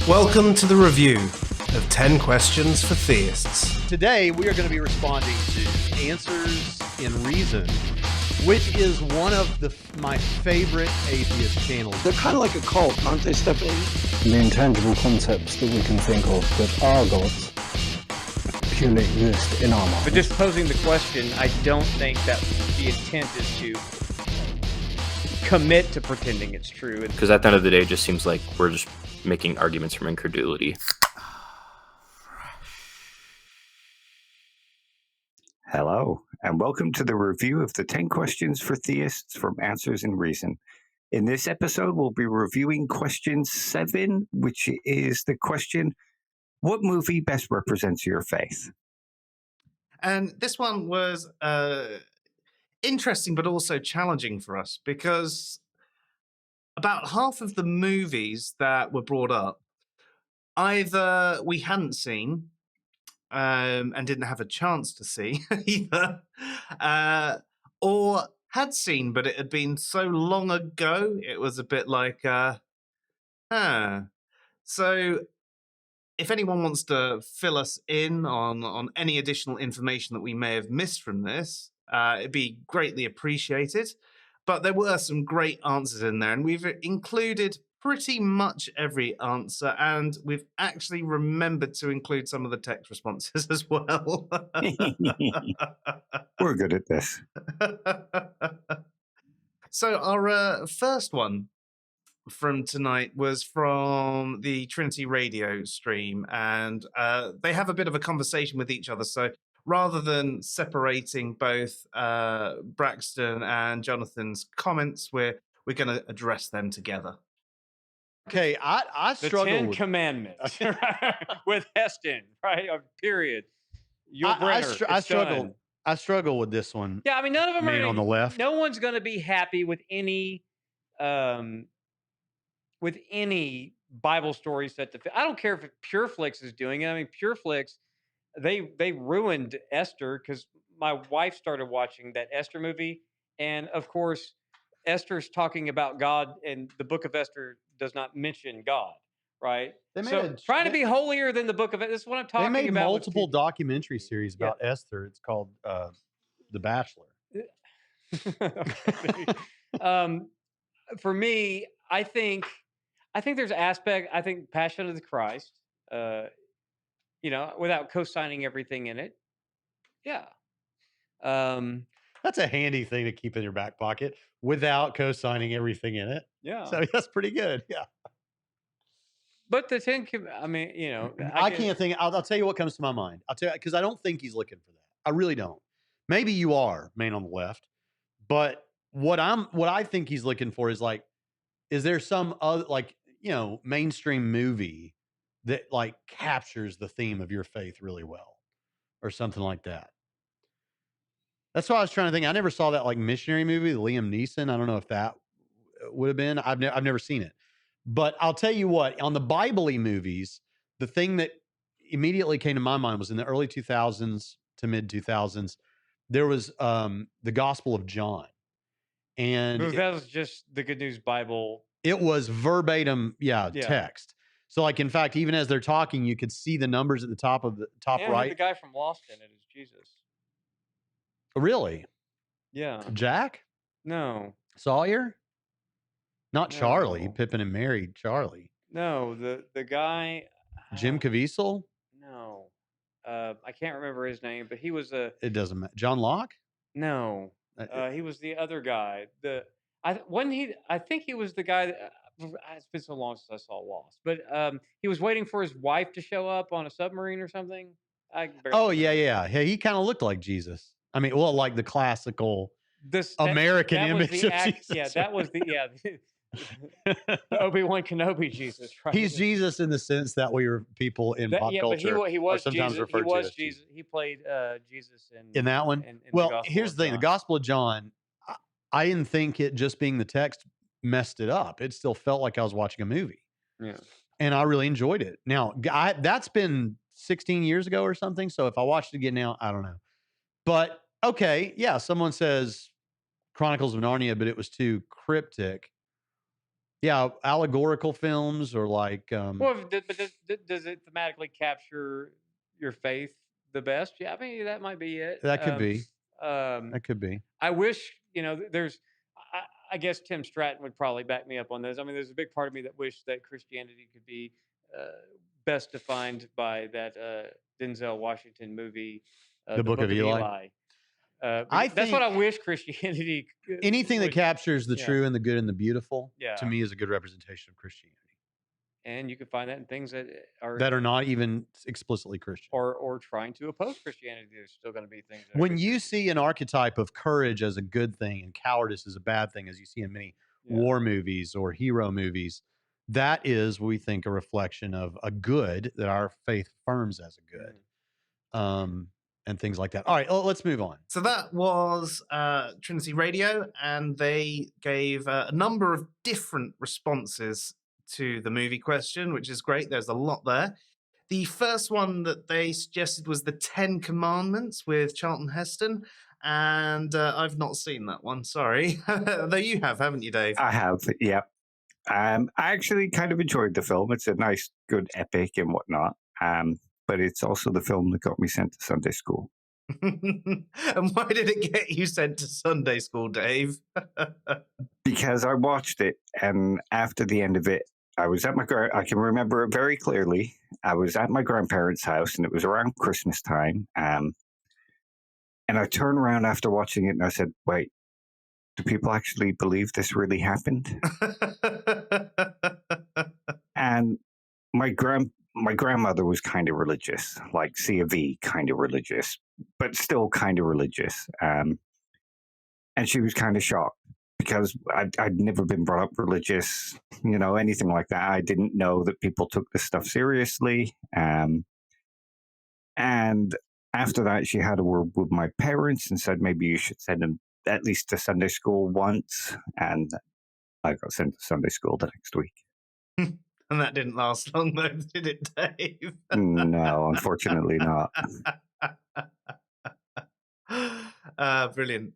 Welcome to the review of 10 Questions for Theists. Today, we are going to be responding to Answers in Reason, which is one of my favorite atheist channels. They're kind of like a cult, aren't they, Stephanie? The intangible concepts that we can think of that are gods purely exist in our minds. But just posing the question, I don't think that the intent is to commit to pretending it's true. Because at the end of the day, it just seems like we're just making arguments from incredulity. Hello, and welcome to the review of the 10 Questions for Theists from Answers in Reason. In this episode, we'll be reviewing question 7, which is the question, what movie best represents your faith? And this one was interesting but also challenging for us because about half of the movies that were brought up, either we hadn't seen and didn't have a chance to see either, or had seen, but it had been so long ago, it was a bit like, So if anyone wants to fill us in on any additional information that we may have missed from this, it'd be greatly appreciated. But there were some great answers in there, and we've included pretty much every answer, and we've actually remembered to include some of the text responses as well. We're good at this. So our first one from tonight was from the Trinity Radio stream, and they have a bit of a conversation with each other. So rather than separating both Braxton and Jonathan's comments, we're going to address them together. Okay, I The struggle Ten with Commandments with Heston, right? Period. I struggle with this one. Yeah, I mean, none of them Man are on the left. No one's going to be happy with any Bible story set to. I don't care if PureFlix is doing it. I mean, PureFlix, they ruined Esther because my wife started watching that Esther movie, and of course, Esther's talking about God, and the Book of Esther does not mention God, right? Trying to be holier than the Book of Esther. This is what I'm talking about. They made multiple documentary series about Esther. It's called The Bachelor. For me, I think there's aspect. I think Passion of the Christ. Without co-signing everything in it. Yeah. That's a handy thing to keep in your back pocket without co-signing everything in it. Yeah. So that's pretty good. Yeah. But the I can't think. I'll tell you what comes to my mind. I'll tell you, because I don't think he's looking for that. I really don't. Maybe you are, man on the left. But what I think he's looking for is like, is there some other mainstream movie that like captures the theme of your faith really well, or something like that? That's what I was trying to think. I never saw that like missionary movie, the Liam Neeson. I don't know if that would have been. I've never seen it. But I'll tell you what, on the Bible-y movies, the thing that immediately came to my mind was in the early 2000s to mid 2000s, there was the Gospel of John. And that was just the Good News Bible. It was verbatim, text. So like, in fact, even as they're talking, you could see the numbers at the top of the top right. The guy from Lost in it is Jesus. Really? Yeah. Jack? No. Sawyer? Not No. Charlie. Pippin and married Charlie. No, the guy. Jim Caviezel? No. I can't remember his name, but he was a. It doesn't matter. John Locke? No. He was the other guy. I think he was the guy that. It's been so long since I saw Lost, but he was waiting for his wife to show up on a submarine or something. Yeah. He kind of looked like Jesus. I mean, well, like the classical American image of Jesus. Yeah, that was the Obi-Wan Kenobi Jesus. Right? He's Jesus in the sense that we were people in pop culture. But he was sometimes Jesus. referred He was to as Jesus. He played Jesus in that one. Well, here's the thing: the Gospel of John. I didn't think it just being the text messed it up. It still felt like I was watching a movie. Yeah, and I really enjoyed it. Now, that's been 16 years ago or something. So if I watched it again now, I don't know. But okay, yeah, someone says Chronicles of Narnia, but it was too cryptic. Yeah, allegorical films or like Well, but does it thematically capture your faith the best? Yeah, I mean that might be it. that could be. Um, That could be. I wish there's. I guess Tim Stratton would probably back me up on this. I mean, there's a big part of me that wished that Christianity could be uh, best defined by that Denzel Washington movie, The Book of Eli. I that's what think I wish Christianity anything that was. captures the Yeah. true and the good and the beautiful, Yeah. to me, is a good representation of Christianity. And you can find that in things that That are not even explicitly Christian. or trying to oppose Christianity. There's still going to be things. That When you see an archetype of courage as a good thing and cowardice as a bad thing, as you see in many war movies or hero movies, that is, we think, a reflection of a good that our faith affirms as a good. And things like that. All right, let's move on. So that was Trinity Radio, and they gave a number of different responses to the movie question, which is great. There's a lot there. The first one that they suggested was the 10 Commandments with Charlton Heston, and I've not seen that one, sorry. Though you have, haven't you, Dave? I have, yeah. I actually kind of enjoyed the film. It's a nice, good epic and whatnot. But it's also the film that got me sent to Sunday school. And why did it get you sent to Sunday school, Dave? Because I watched it, and after the end of it, I was at I can remember it very clearly. I was at my grandparents' house, and it was around Christmas time. And I turned around after watching it, and I said, wait, do people actually believe this really happened? And my grandmother was kind of religious, like C of E kind of religious, but still kind of religious. And she was kind of shocked because I'd never been brought up religious, anything like that. I didn't know that people took this stuff seriously. And after that, she had a word with my parents and said, maybe you should send them at least to Sunday school once. And I got sent to Sunday school the next week. And that didn't last long, though, did it, Dave? No, unfortunately not. Brilliant.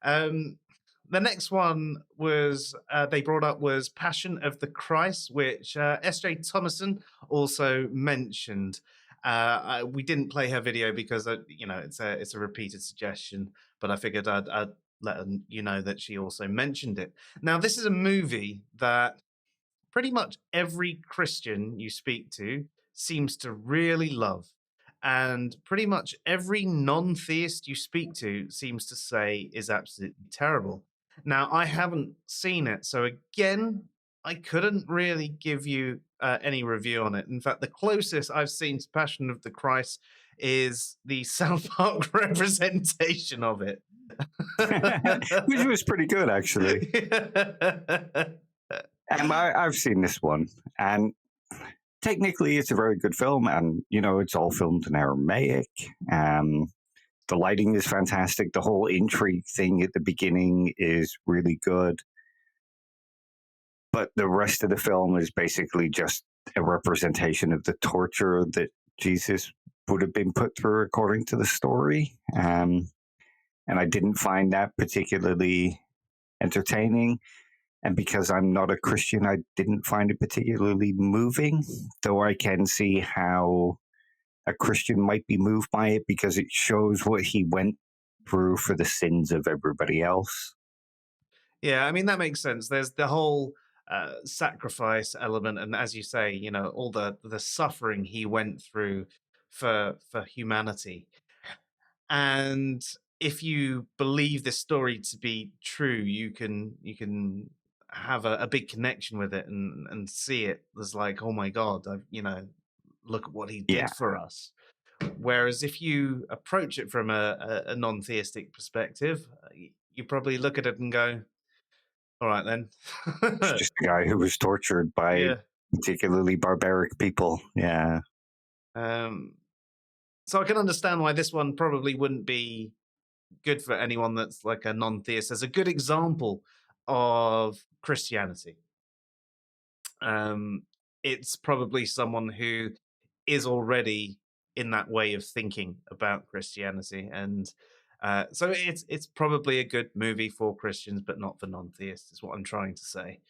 The next one was they brought up was Passion of the Christ, which S.J. Thomason also mentioned. We didn't play her video because it's a repeated suggestion, but I figured I'd let you know that she also mentioned it. Now, this is a movie that pretty much every Christian you speak to seems to really love. And pretty much every non-theist you speak to seems to say is absolutely terrible. Now, I haven't seen it, so again, I couldn't really give you any review on it. In fact, the closest I've seen to Passion of the Christ is the South Park representation of it. Which was pretty good, actually. And I've seen this one, and technically it's a very good film, and, it's all filmed in Aramaic. The lighting is fantastic. The whole intrigue thing at the beginning is really good. But the rest of the film is basically just a representation of the torture that Jesus would have been put through according to the story. And I didn't find that particularly entertaining. And because I'm not a Christian, I didn't find it particularly moving, though I can see how a Christian might be moved by it because it shows what he went through for the sins of everybody else. Yeah, I mean, that makes sense. There's the whole sacrifice element. And as you say, all the suffering he went through for humanity. And if you believe this story to be true, you can have a big connection with it and see it as like, oh my God, look at what he did for us. Whereas if you approach it from a non-theistic perspective, you probably look at it and go, all right, then. It's just a guy who was tortured by particularly barbaric people. Yeah. So I can understand why this one probably wouldn't be good for anyone that's like a non-theist. As a good example of Christianity. It's probably someone who is already in that way of thinking about Christianity, and so it's probably a good movie for Christians, but not for non-theists. Is what I'm trying to say.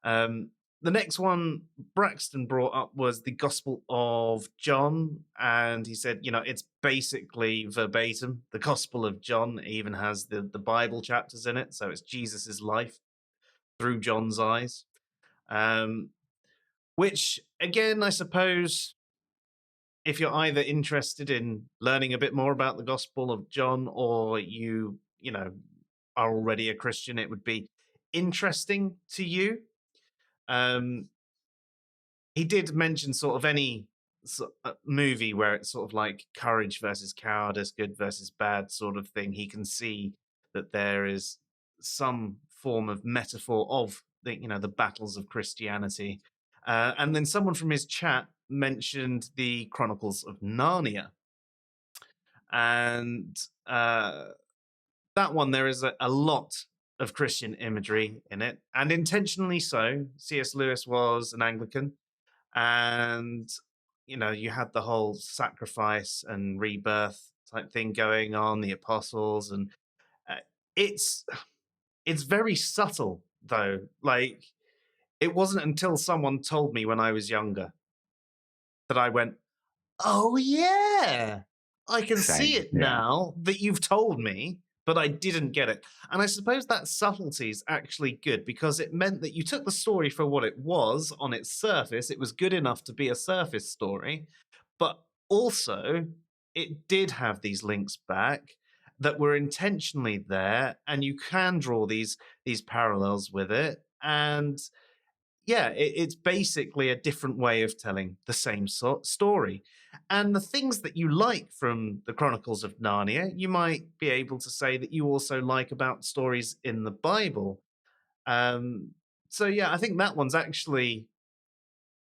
The next one Braxton brought up was the Gospel of John, and he said, it's basically verbatim. The Gospel of John even has the Bible chapters in it, so it's Jesus's life through John's eyes. Which, again, I suppose, if you're either interested in learning a bit more about the Gospel of John, or you are already a Christian, it would be interesting to you. He did mention sort of any movie where it's sort of like courage versus cowardice, good versus bad sort of thing. He can see that there is some form of metaphor of the battles of Christianity. And then someone from his chat mentioned the Chronicles of Narnia. And that one, there is a lot of Christian imagery in it, and intentionally so. C.S. Lewis was an Anglican, and you had the whole sacrifice and rebirth type thing going on, the apostles, and it's very subtle though. Like, it wasn't until someone told me when I was younger that I went, oh yeah, I can see it now that you've told me, but I didn't get it. And I suppose that subtlety is actually good, because it meant that you took the story for what it was on its surface. It was good enough to be a surface story, but also it did have these links back that were intentionally there, and you can draw these parallels with it. And yeah, it's basically a different way of telling the same story. And the things that you like from the Chronicles of Narnia, you might be able to say that you also like about stories in the Bible. So yeah, I think that one's actually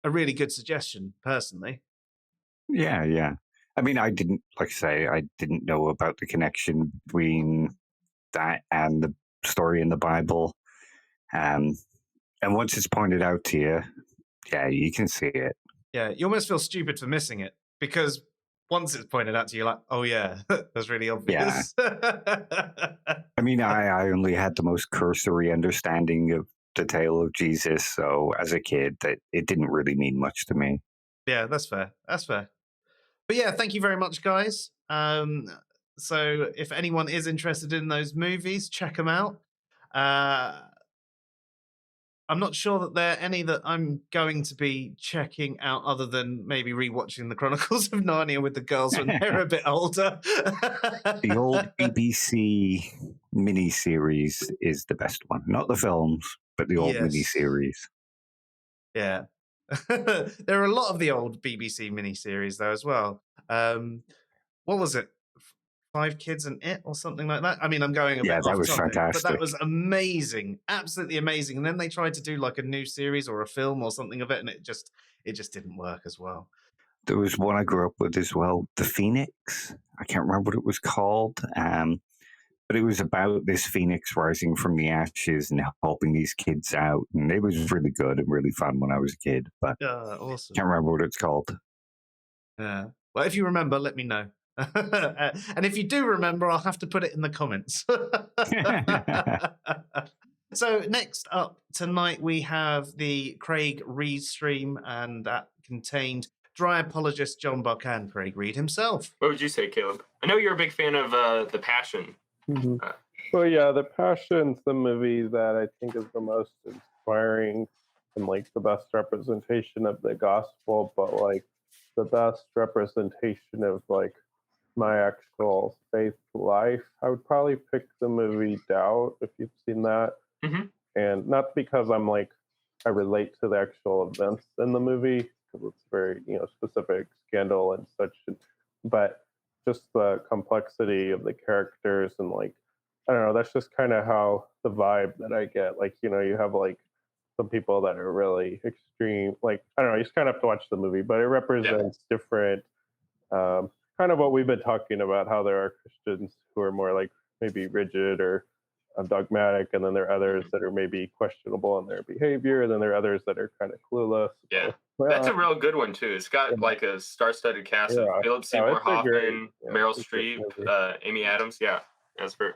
a really good suggestion, personally. Yeah. I mean, I didn't know about the connection between that and the story in the Bible. And once it's pointed out to you, yeah, you can see it. Yeah, you almost feel stupid for missing it, because once it's pointed out to you, like, oh yeah, that's really obvious. Yeah. I mean, I only had the most cursory understanding of the tale of Jesus, so as a kid, that it didn't really mean much to me. Yeah, that's fair. But yeah, thank you very much, guys. So if anyone is interested in those movies, check them out. I'm not sure that there are any that I'm going to be checking out, other than maybe rewatching the Chronicles of Narnia with the girls when they're a bit older. The old BBC miniseries is the best one. Not the films, but the old miniseries. Yeah. There are a lot of the old BBC miniseries, though, as well. What was it? 5 Kids and It, or something like that. I mean, I'm going a bit that off was topic, fantastic. but that was amazing, absolutely amazing. And then they tried to do like a new series or a film or something of it, and it just didn't work as well. There was one I grew up with as well, The Phoenix. I can't remember what it was called, but it was about this phoenix rising from the ashes and helping these kids out, and it was really good and really fun when I was a kid. But awesome. Can't remember what it's called. Yeah. Well, if you remember, let me know. And if you do remember, I'll have to put it in the comments. So next up tonight, we have the Craig Reed stream, and that contained dry apologist John Buck and Craig Reed himself. What would you say, Caleb? I know you're a big fan of The Passion. Mm-hmm. Well, yeah, The Passion's the movie that I think is the most inspiring and like the best representation of the gospel, but like the best representation of like my actual faith life. I would probably pick the movie Doubt, if you've seen that. Mm-hmm. And not because I'm like, I relate to the actual events in the movie, because it's very, specific scandal and such, but just the complexity of the characters and like, I don't know, that's just kind of how the vibe that I get. Like, you have like some people that are really extreme, like, I don't know, you just kind of have to watch the movie, but it represents different, kind of what we've been talking about, how there are Christians who are more like maybe rigid or dogmatic, and then there are others that are maybe questionable in their behavior, and then there are others that are kind of clueless. Yeah, that's a real good one too. It's got like a star-studded cast of Philip Seymour Hoffman, Meryl Streep, Amy Adams. Yeah, that's a good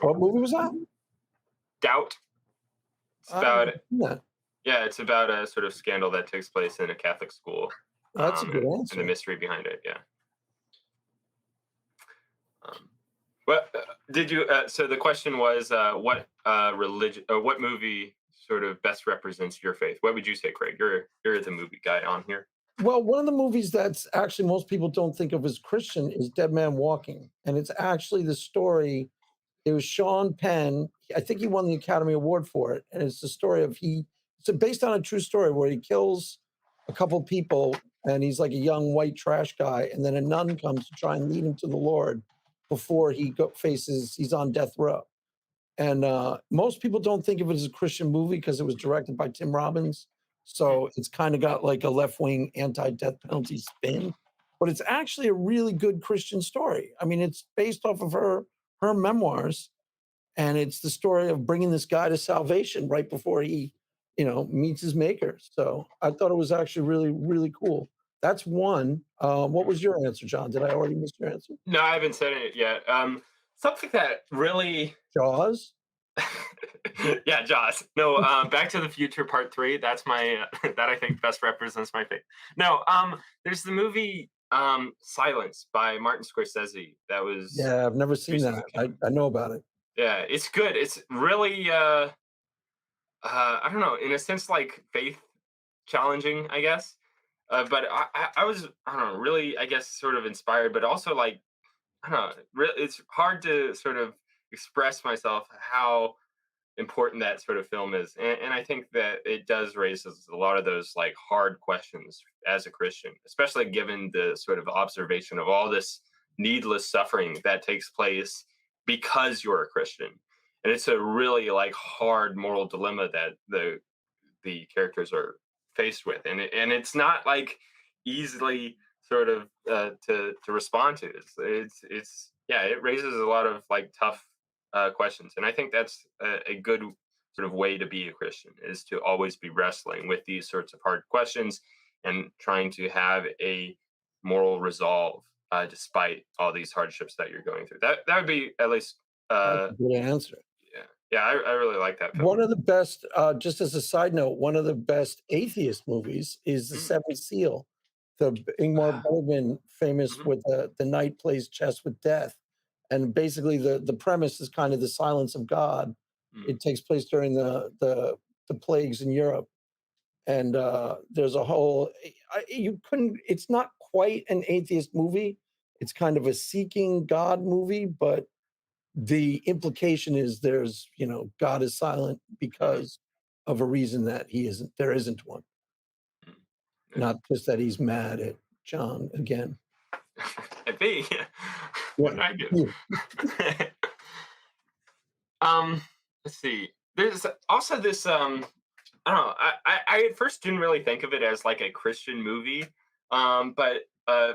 one. What movie was that? Doubt. It's about Yeah, it's about a sort of scandal that takes place in a Catholic school. That's a good and answer. the mystery behind it. Yeah. What did you? So the question was, what religion or what movie sort of best represents your faith? What would you say, Craig? You're the movie guy on here. Well, one of the movies that's actually most people don't think of as Christian is Dead Man Walking. And it's actually the story. It was Sean Penn. I think he won the Academy Award for it. And it's the story of it's based on a true story where he kills a couple people and he's like a young white trash guy. And then a nun comes to try and lead him to the Lord before he's on death row. And most people don't think of it as a Christian movie because it was directed by Tim Robbins. So it's kind of got like a left-wing anti-death penalty spin, but it's actually a really good Christian story. I mean, it's based off of her memoirs, and it's the story of bringing this guy to salvation right before he, meets his maker. So I thought it was actually really, really cool. That's one. What was your answer, John? Did I already miss your answer? No, I haven't said it yet. Something that really Jaws. Yeah, Jaws. No, Back to the Future Part 3. That's my that I think best represents my faith. No, there's the movie Silence by Martin Scorsese. That was I've never seen that. I know about it. Yeah, it's good. It's really I don't know, in a sense like faith challenging, I guess. But I was I don't know, really I guess sort of inspired, but also like I don't know, it's hard to sort of express myself how important that sort of film is, and I think that it does raise a lot of those like hard questions as a Christian, especially given the sort of observation of all this needless suffering that takes place because you're a Christian, and it's a really like hard moral dilemma that the characters are faced with, and it's not like easily sort of to respond to. It's yeah, it raises a lot of like tough questions, and I think that's a good sort of way to be a Christian, is to always be wrestling with these sorts of hard questions and trying to have a moral resolve despite all these hardships that you're going through. That would be at least That's a good answer. Yeah, I really like that film. One of the best, just as a side note, one of the best atheist movies is The Seventh Seal. The Ingmar Bergman, famous with the knight plays chess with death. And basically the premise is kind of the silence of God. It takes place during the plagues in Europe. And there's a whole, it's not quite an atheist movie. It's kind of a seeking God movie, but the implication is God is silent because of a reason that there isn't one. Not just that he's mad at John again. At me? What did I do? Let's see. There's also this I don't know. I at first didn't really think of it as like a Christian movie, but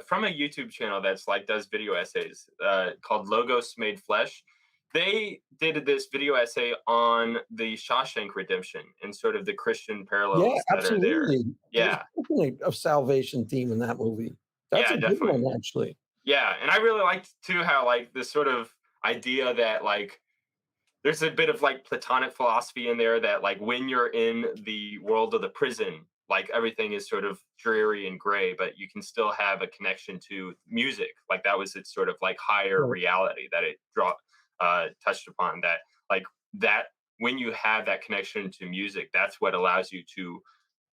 from a YouTube channel that's like does video essays called Logos Made Flesh. They did this video essay on the Shawshank Redemption and sort of the Christian parallels that are there. Yeah, there's definitely a salvation theme in that movie. That's a good one, actually. Yeah, and I really liked too how like this sort of idea that like there's a bit of like Platonic philosophy in there, that like when you're in the world of the prison, like everything is sort of dreary and gray, but you can still have a connection to music. Like that was its sort of like higher reality that it touched upon, that like that when you have that connection to music, that's what allows you to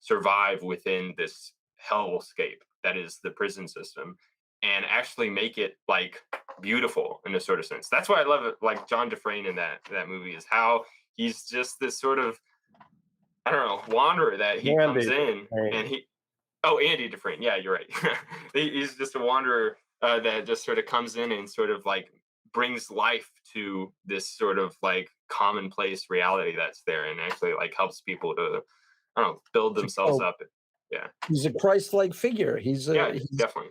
survive within this hellscape that is the prison system, and actually make it like beautiful in a sort of sense. That's why I love it. Like John Dufresne in that movie is how he's just this sort of, I don't know, wanderer that he comes in and Andy Dufresne. Yeah, you're right. He's just a wanderer that just sort of comes in and sort of like brings life to this sort of like commonplace reality that's there, and actually like helps people to, I don't know, build themselves up. Yeah. He's a Christ-like figure. He's definitely.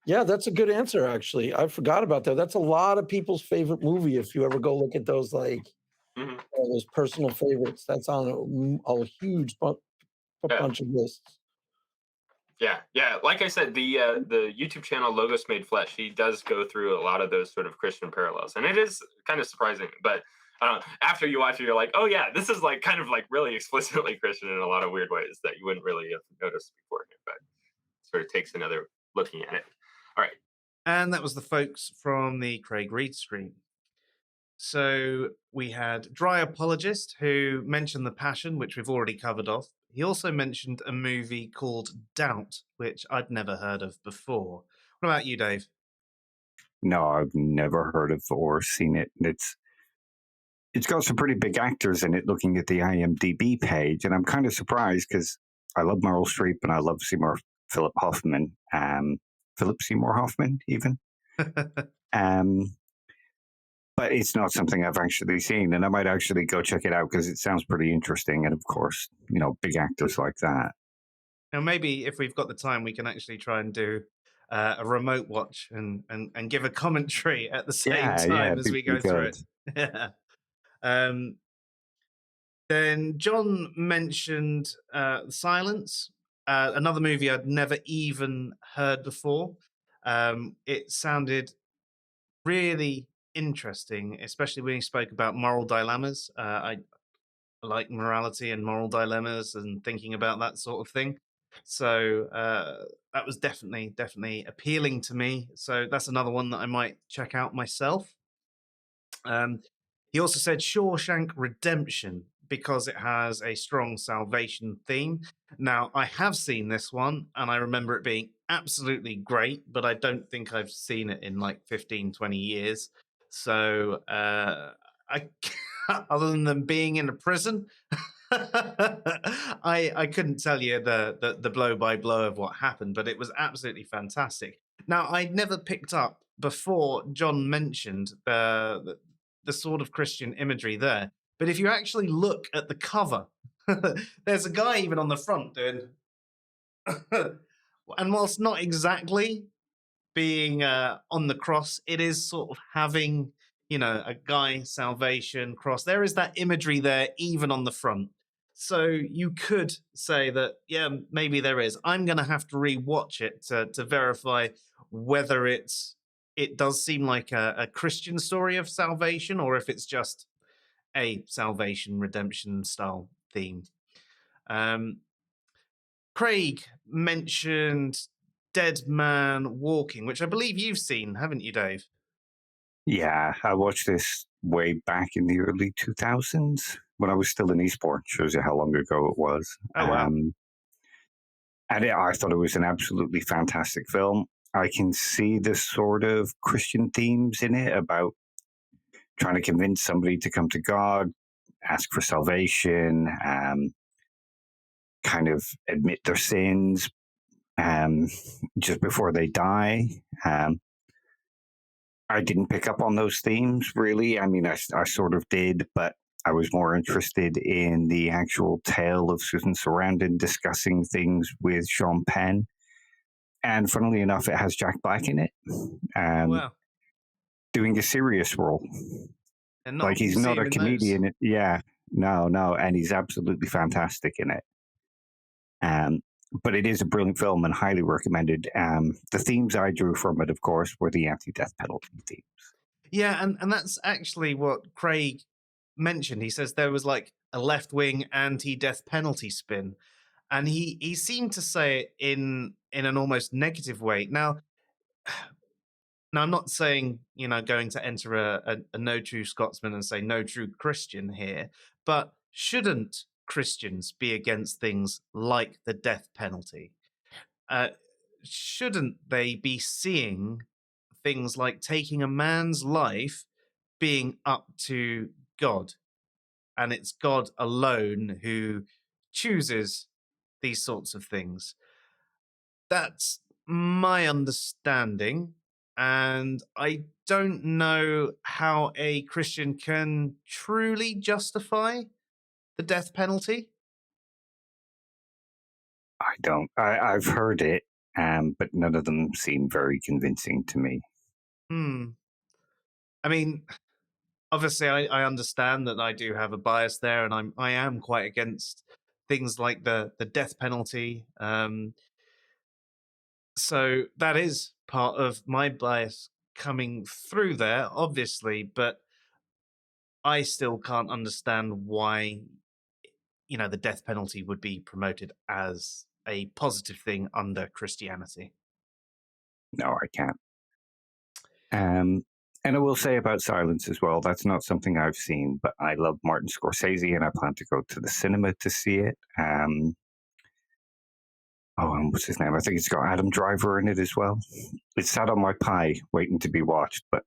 Yeah, that's a good answer, actually. I forgot about that. That's a lot of people's favorite movie. If you ever go look at those, like those personal favorites, that's on a huge bunch of lists. Yeah. Like I said, the YouTube channel Logos Made Flesh, he does go through a lot of those sort of Christian parallels, and it is kind of surprising. But after you watch it, you're like, oh yeah, this is like kind of like really explicitly Christian in a lot of weird ways that you wouldn't really have noticed beforehand, but sort of takes another looking at it. All right. And that was the folks from the Craig Reed stream. So we had Dry Apologist, who mentioned The Passion, which we've already covered off. He also mentioned a movie called Doubt, which I'd never heard of before. What about you, Dave? No, I've never heard of or seen it. It's got some pretty big actors in it, looking at the IMDb page, and I'm kind of surprised because I love Meryl Streep and I love Philip Seymour Hoffman, even. But it's not something I've actually seen, and I might actually go check it out because it sounds pretty interesting. And of course, big actors like that. Now, maybe if we've got the time, we can actually try and do a remote watch and give a commentary at the same time as we go through it. Yeah. Then John mentioned Silence, another movie I'd never even heard before. It sounded really interesting, especially when he spoke about moral dilemmas. I like morality and moral dilemmas and thinking about that sort of thing. So that was definitely appealing to me. So that's another one that I might check out myself. He also said Shawshank Redemption because it has a strong salvation theme. Now, I have seen this one and I remember it being absolutely great, but I don't think I've seen it in like 15, 20 years. So other than them being in a prison, I couldn't tell you the blow by blow of what happened, but it was absolutely fantastic. Now, I'd never picked up before John mentioned the sort of Christian imagery there. But if you actually look at the cover, there's a guy even on the front doing, and whilst not exactly being on the cross, it is sort of having, a guy, salvation, cross. There is that imagery there, even on the front. So you could say that, yeah, maybe there is. I'm going to have to rewatch it to verify whether it does seem like a Christian story of salvation or if it's just a salvation redemption style theme. Craig mentioned Dead Man Walking, which I believe you've seen, haven't you, Dave? Yeah, I watched this way back in the early 2000s when I was still in Eastport. Shows you how long ago it was. Oh, wow. And I thought it was an absolutely fantastic film. I can see the sort of Christian themes in it about trying to convince somebody to come to God, ask for salvation, kind of admit their sins just before they die. I didn't pick up on those themes, really. I mean, I sort of did, but I was more interested in the actual tale of Susan Sarandon discussing things with Sean Penn. And funnily enough, it has Jack Black in it, Wow. doing a serious role. And like he's not a comedian. Yeah, no, and he's absolutely fantastic in it. But it is a brilliant film and highly recommended. The themes I drew from it, of course, were the anti-death penalty themes. Yeah, and that's actually what Craig mentioned. He says there was like a left-wing anti-death penalty spin. And he seemed to say it in an almost negative way. Now I'm not saying, going to enter a no true Scotsman and say no true Christian here, but shouldn't Christians be against things like the death penalty? Shouldn't they be seeing things like taking a man's life being up to God? And it's God alone who chooses these sorts of things. That's my understanding. And I don't know how a Christian can truly justify the death penalty. I don't. I've heard it, but none of them seem very convincing to me. I mean, obviously, I understand that I do have a bias there, and I am quite against things like the death penalty. So that is part of my bias coming through there, obviously. But I still can't understand why, the death penalty would be promoted as a positive thing under Christianity. No, I can't. And I will say about Silence as well, that's not something I've seen, but I love Martin Scorsese and I plan to go to the cinema to see it. And what's his name? I think it's got Adam Driver in it as well. It's sat on my pie waiting to be watched, but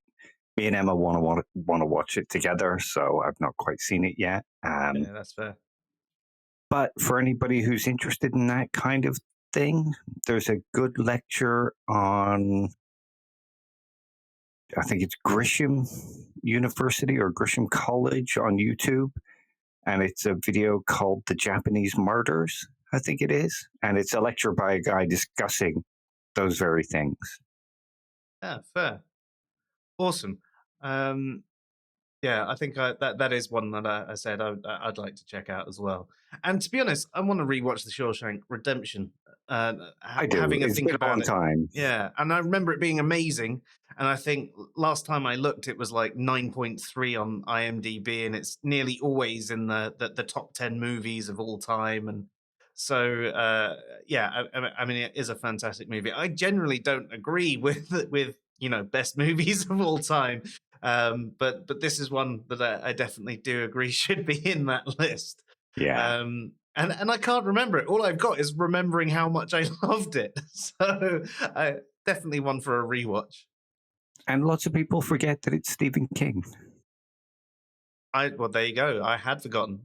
me and Emma want to watch it together, so I've not quite seen it yet. Yeah, that's fair. But for anybody who's interested in that kind of thing, there's a good lecture on, I think it's Grisham University or Grisham College on YouTube, and it's a video called The Japanese Murders, I think it is, and it's a lecture by a guy discussing those very things. Yeah, fair. Awesome. Yeah, I think that is one that I said I'd like to check out as well. And to be honest, I want to rewatch The Shawshank Redemption. I do. Having a It's think been a long about it. time. Yeah, and I remember it being amazing. And I think last time I looked, it was like 9.3 on IMDb, and it's nearly always in the top 10 movies of all time. And so, yeah, I mean, it is a fantastic movie. I generally don't agree with best movies of all time. But this is one that I definitely do agree should be in that list. Yeah. And I can't remember it. All I've got is remembering how much I loved it. So definitely one for a rewatch. And lots of people forget that it's Stephen King. Well, there you go. I had forgotten.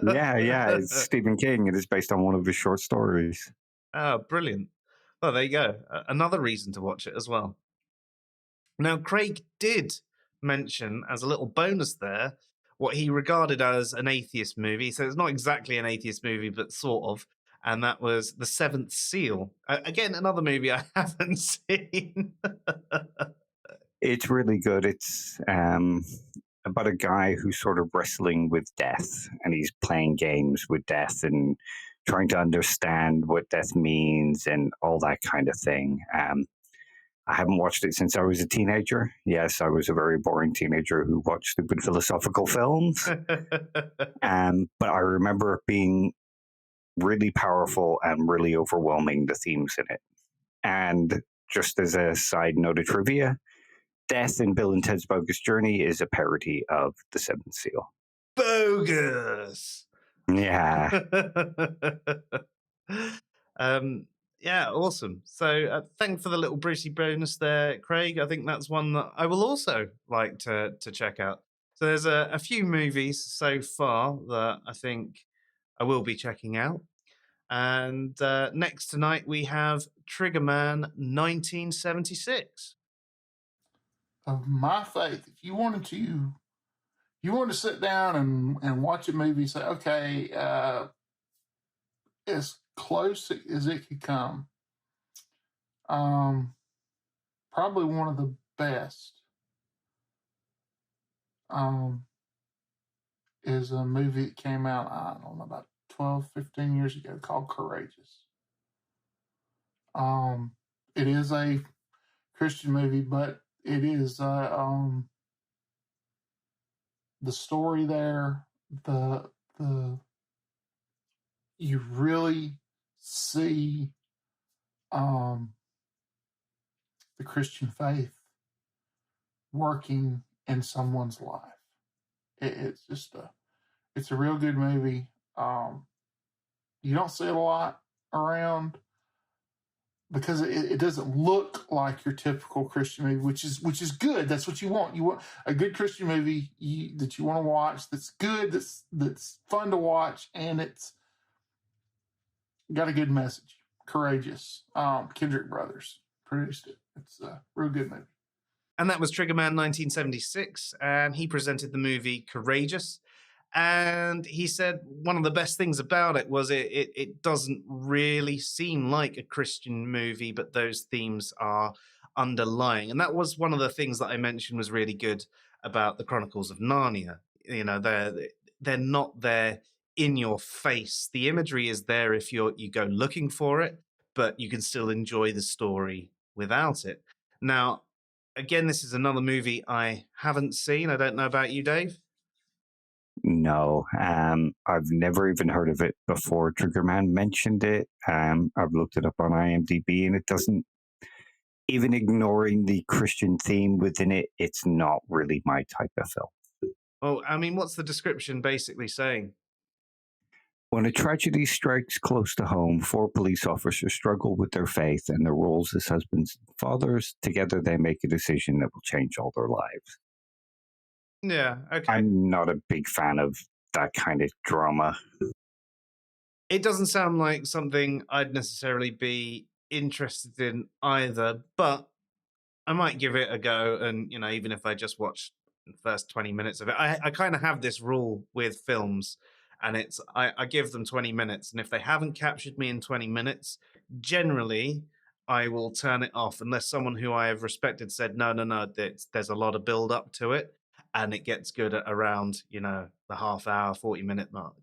Yeah, it's Stephen King. It is based on one of his short stories. Oh, brilliant. Well, there you go. Another reason to watch it as well. Now, Craig did mention as a little bonus there what he regarded as an atheist movie. So it's not exactly an atheist movie, but sort of. And that was The Seventh Seal. Again, another movie I haven't seen. It's really good. It's about a guy who's sort of wrestling with death, and he's playing games with death and trying to understand what death means and all that kind of thing. I haven't watched it since I was a teenager. Yes, I was a very boring teenager who watched stupid philosophical films. But I remember it being really powerful and really overwhelming, the themes in it. And just as a side note of trivia, death in Bill and Ted's Bogus Journey is a parody of The Seventh Seal. Bogus! Yeah. Yeah, awesome. So thanks for the little Brucey bonus there, Craig. I think that's one that I will also like to check out. So there's a few movies so far that I think I will be checking out. And next tonight we have Triggerman 1976. Of my faith, if you wanted to sit down and watch a movie, say, okay, as close as it could come. Probably one of the best is a movie that came out, I don't know, about 12, 15 years ago called Courageous. It is a Christian movie, but it is the story there, you really see the Christian faith working in someone's life. It's just it's a real good movie. You don't see it a lot around because it doesn't look like your typical Christian movie, which is good. That's what you want. You want a good Christian movie that you want to watch. That's good. That's fun to watch, and it's got a good message. Courageous. Kendrick Brothers produced it. It's a real good movie. And that was Triggerman 1976, and he presented the movie Courageous. And he said one of the best things about it was it doesn't really seem like a Christian movie, but those themes are underlying. And that was one of the things that I mentioned was really good about the Chronicles of Narnia. You know, they're not there in your face. The imagery is there if you go looking for it, but you can still enjoy the story without it. Now, again, this is another movie I haven't seen. I don't know about you, Dave. No. I've never even heard of it before Triggerman mentioned it. I've looked it up on IMDb, and it doesn't, even ignoring the Christian theme within it, it's not really my type of film. Oh, I mean, what's the description basically saying? When a tragedy strikes close to home, 4 police officers struggle with their faith and their roles as husbands and fathers. Together, they make a decision that will change all their lives. Yeah, okay. I'm not a big fan of that kind of drama. It doesn't sound like something I'd necessarily be interested in either, but I might give it a go. And, even if I just watch the first 20 minutes of it, I kind of have this rule with films, and it's I give them 20 minutes. And if they haven't captured me in 20 minutes, generally I will turn it off unless someone who I have respected said, no, there's a lot of build up to it. And it gets good at around, the half hour, 40-minute mark.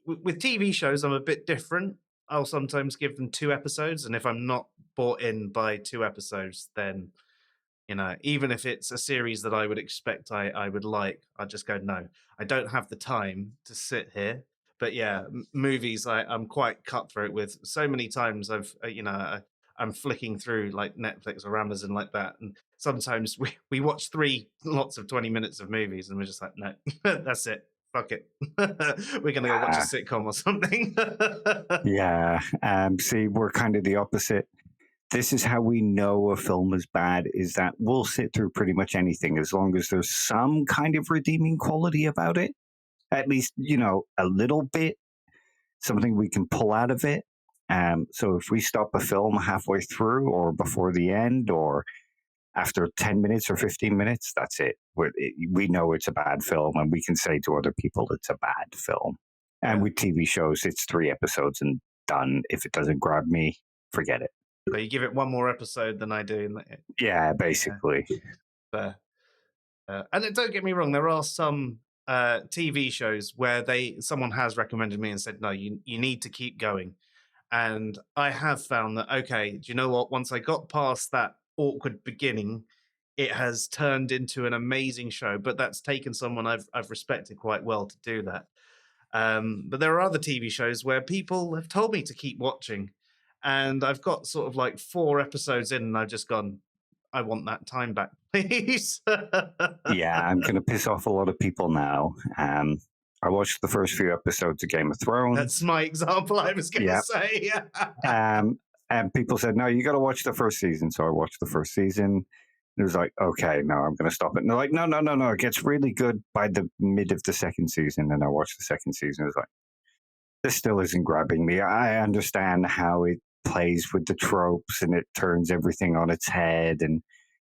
With TV shows, I'm a bit different. I'll sometimes give them 2 episodes. And if I'm not bought in by 2 episodes, then, even if it's a series that I would expect I would like, I'll just go, no, I don't have the time to sit here. But yeah, movies, I'm quite cutthroat with. So many times I'm flicking through like Netflix or Amazon like that. And sometimes we watch 3 lots of 20 minutes of movies and we're just like, no, that's it. Fuck it. We're going to go watch a sitcom or something. Yeah. See, we're kind of the opposite. This is how we know a film is bad, is that we'll sit through pretty much anything as long as there's some kind of redeeming quality about it. At least, a little bit, something we can pull out of it. So if we stop a film halfway through or before the end or after 10 minutes or 15 minutes, that's it. We know it's a bad film, and we can say to other people it's a bad film. And with TV shows, it's 3 episodes and done. If it doesn't grab me, forget it. So you give it one more episode than I do. Yeah, basically. And don't get me wrong, there are some TV shows where someone has recommended me and said, no, you need to keep going. And I have found that, okay, do you know what? Once I got past that awkward beginning, it has turned into an amazing show. But that's taken someone I've respected quite well to do that. But there are other TV shows where people have told me to keep watching. And I've got sort of like 4 episodes in and I've just gone, I want that time back, please. Yeah, I'm going to piss off a lot of people now. I watched the first few episodes of Game of Thrones. That's my example I was going to say. And people said, no, you got to watch the first season. So I watched the first season. It was like, okay, no, I'm going to stop it. And they're like, no. It gets really good by the mid of the second season. And I watched the second season. It was like, this still isn't grabbing me. I understand how it plays with the tropes and it turns everything on its head. And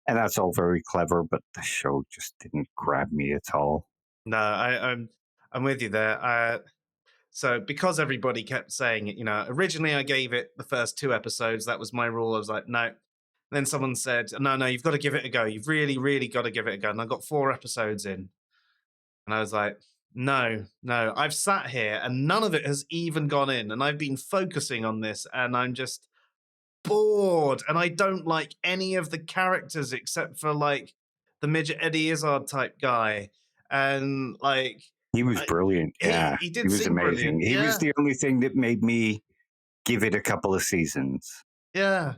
that's all very clever. But the show just didn't grab me at all. No, I'm with you there. So because everybody kept saying it, originally I gave it the first 2 episodes. That was my rule. I was like, no. Then someone said, no, you've got to give it a go. You've really, really got to give it a go. And I got 4 episodes in. And I was like, no. I've sat here and none of it has even gone in. And I've been focusing on this and I'm just bored. And I don't like any of the characters except for like the midget Eddie Izzard type guy. And like... He was brilliant. Yeah, he did. He was amazing. Brilliant. He was the only thing that made me give it a couple of seasons. Yeah,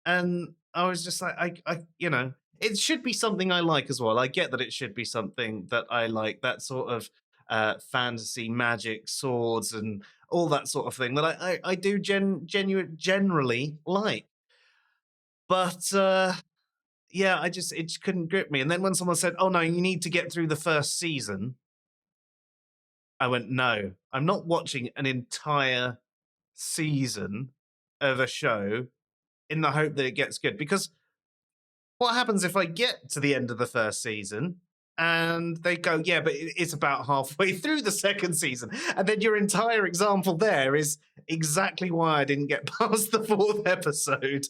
and I was just like, I it should be something I like as well. I get that it should be something that I like, that sort of fantasy, magic, swords, and all that sort of thing that I do generally like. But yeah, it just couldn't grip me. And then when someone said, "Oh no, you need to get through the first season," I went, no, I'm not watching an entire season of a show in the hope that it gets good. Because what happens if I get to the end of the first season and they go, yeah, but it's about halfway through the second season. And then your entire example there is exactly why I didn't get past the 4th episode.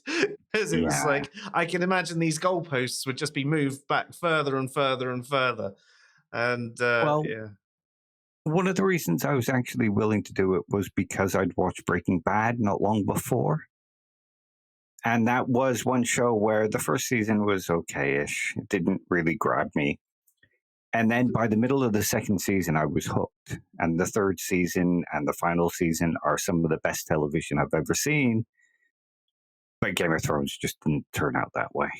Because it was like, I can imagine these goalposts would just be moved back further and further and further. And yeah. One of the reasons I was actually willing to do it was because I'd watched Breaking Bad not long before. And that was one show where the first season was okay-ish. It didn't really grab me. And then by the middle of the second season, I was hooked. And the third season and the final season are some of the best television I've ever seen. But Game of Thrones just didn't turn out that way.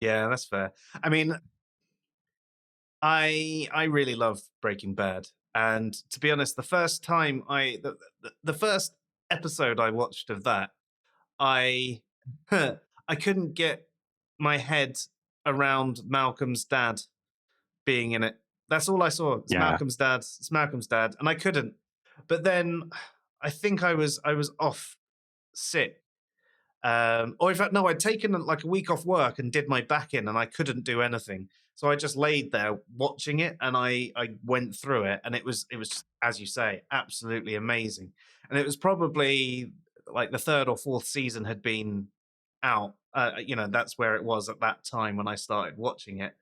Yeah, that's fair. I mean, I really love Breaking Bad, and to be honest, the first time the first episode I watched of that, I I couldn't get my head around Malcolm's dad being in it. That's all I saw. It's Yeah. Malcolm's dad. It's Malcolm's dad, and I couldn't. But then I think I was off sick. Or in fact, no, I'd taken like a week off work and did my back in, and I couldn't do anything. So I just laid there watching it, and I went through it, and it was as you say, absolutely amazing. And it was probably like the third or fourth season had been out. That's where it was at that time when I started watching it.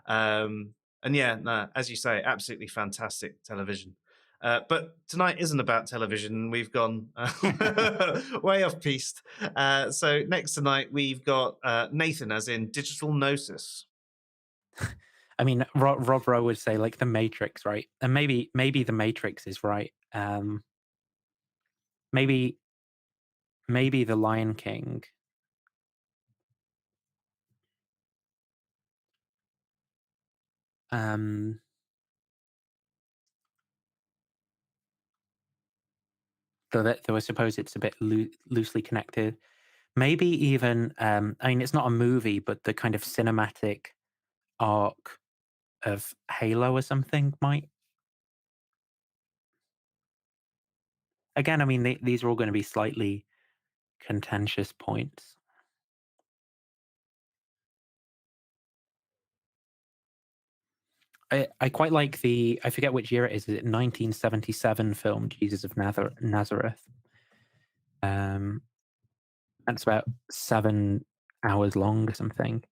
And yeah, no, as you say, absolutely fantastic television. But tonight isn't about television. We've gone way off piste. So next tonight we've got Nathan, as in digital gnosis. I mean, Rob Rowe would say like the Matrix, right? And maybe the Matrix is right. Maybe the Lion King. Though I suppose it's a bit loosely connected. Maybe even, I mean, it's not a movie, but the kind of cinematic arc of Halo or something might. Again, I mean, these are all going to be slightly contentious points. I quite like I forget which year it is 1977 film, Jesus of Nazareth. That's about 7 hours long or something.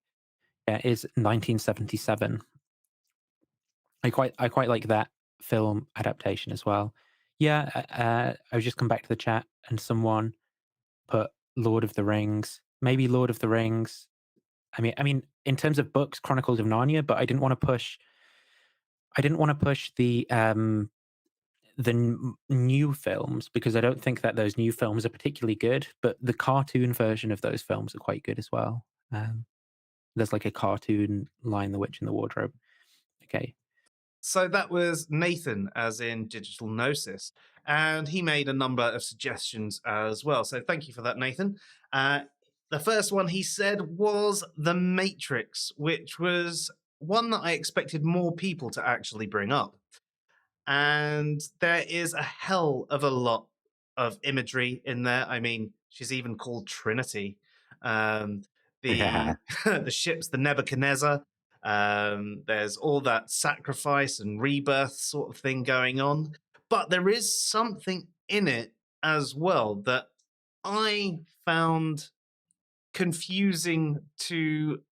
Yeah, it is 1977. I quite like that film adaptation as well. Yeah, I was just come back to the chat and someone put Lord of the Rings. Maybe Lord of the Rings. I mean, in terms of books, Chronicles of Narnia, but I didn't want to push the new films because I don't think that those new films are particularly good. But the cartoon version of those films are quite good as well. There's like a cartoon Lion, the Witch, and the Wardrobe. Okay. So that was Nathan, as in digital gnosis, and he made a number of suggestions as well. So thank you for that, Nathan. The first one he said was The Matrix, which was one that I expected more people to actually bring up. And there is a hell of a lot of imagery in there. I mean, she's even called Trinity. The ship's the Nebuchadnezzar. There's all that sacrifice and rebirth sort of thing going on. But there is something in it as well that I found confusing to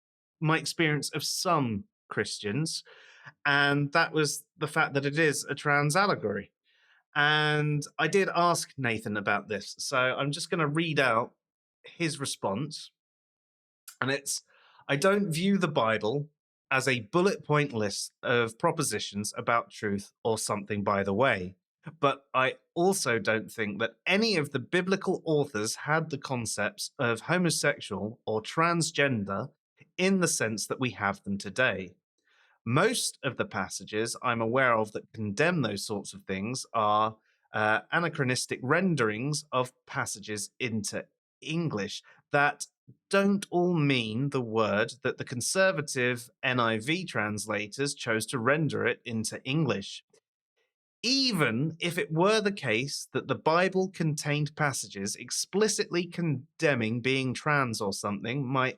my experience of some Christians. And that was the fact that it is a trans allegory. And I did ask Nathan about this. So I'm just going to read out his response. And it's, I don't view the Bible as a bullet point list of propositions about truth or something by the way. But I also don't think that any of the biblical authors had the concepts of homosexual or transgender in the sense that we have them today. Most of the passages I'm aware of that condemn those sorts of things are anachronistic renderings of passages into English that don't all mean the word that the conservative NIV translators chose to render it into English. Even if it were the case that the Bible contained passages explicitly condemning being trans or something, my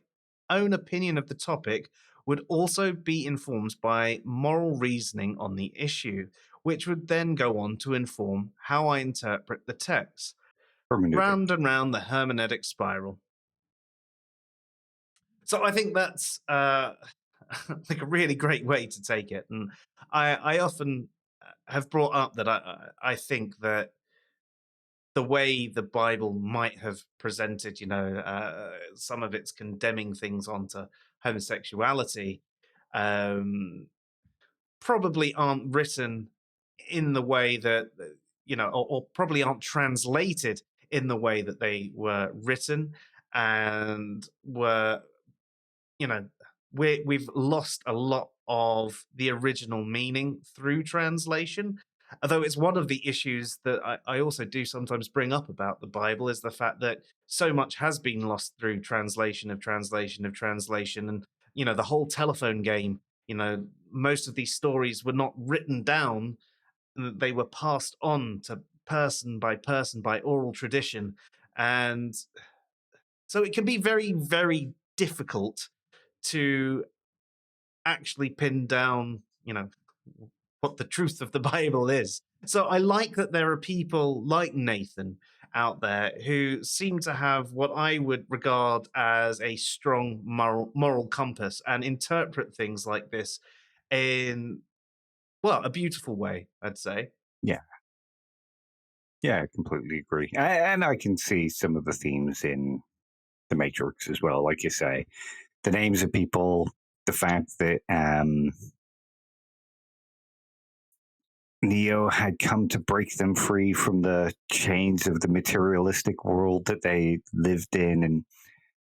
own opinion of the topic would also be informed by moral reasoning on the issue, which would then go on to inform how I interpret the text. Round and round the hermeneutic spiral. So I think that's like a really great way to take it. And I often have brought up that I think that the way the Bible might have presented, some of its condemning things onto homosexuality, probably aren't written in the way that, or probably aren't translated in the way that they were written, and were, we've lost a lot of the original meaning through translation. Although it's one of the issues that I also do sometimes bring up about the Bible, is the fact that so much has been lost through translation of translation of translation. And, the whole telephone game, most of these stories were not written down. They were passed on to person by oral tradition. And so it can be very, very difficult to actually pin down, what the truth of the Bible is. So I like that there are people like Nathan out there who seem to have what I would regard as a strong moral compass and interpret things like this in, well, a beautiful way, I'd say. Yeah. Yeah, I completely agree. And I can see some of the themes in The Matrix as well, like you say. The names of people, the fact that Neo had come to break them free from the chains of the materialistic world that they lived in and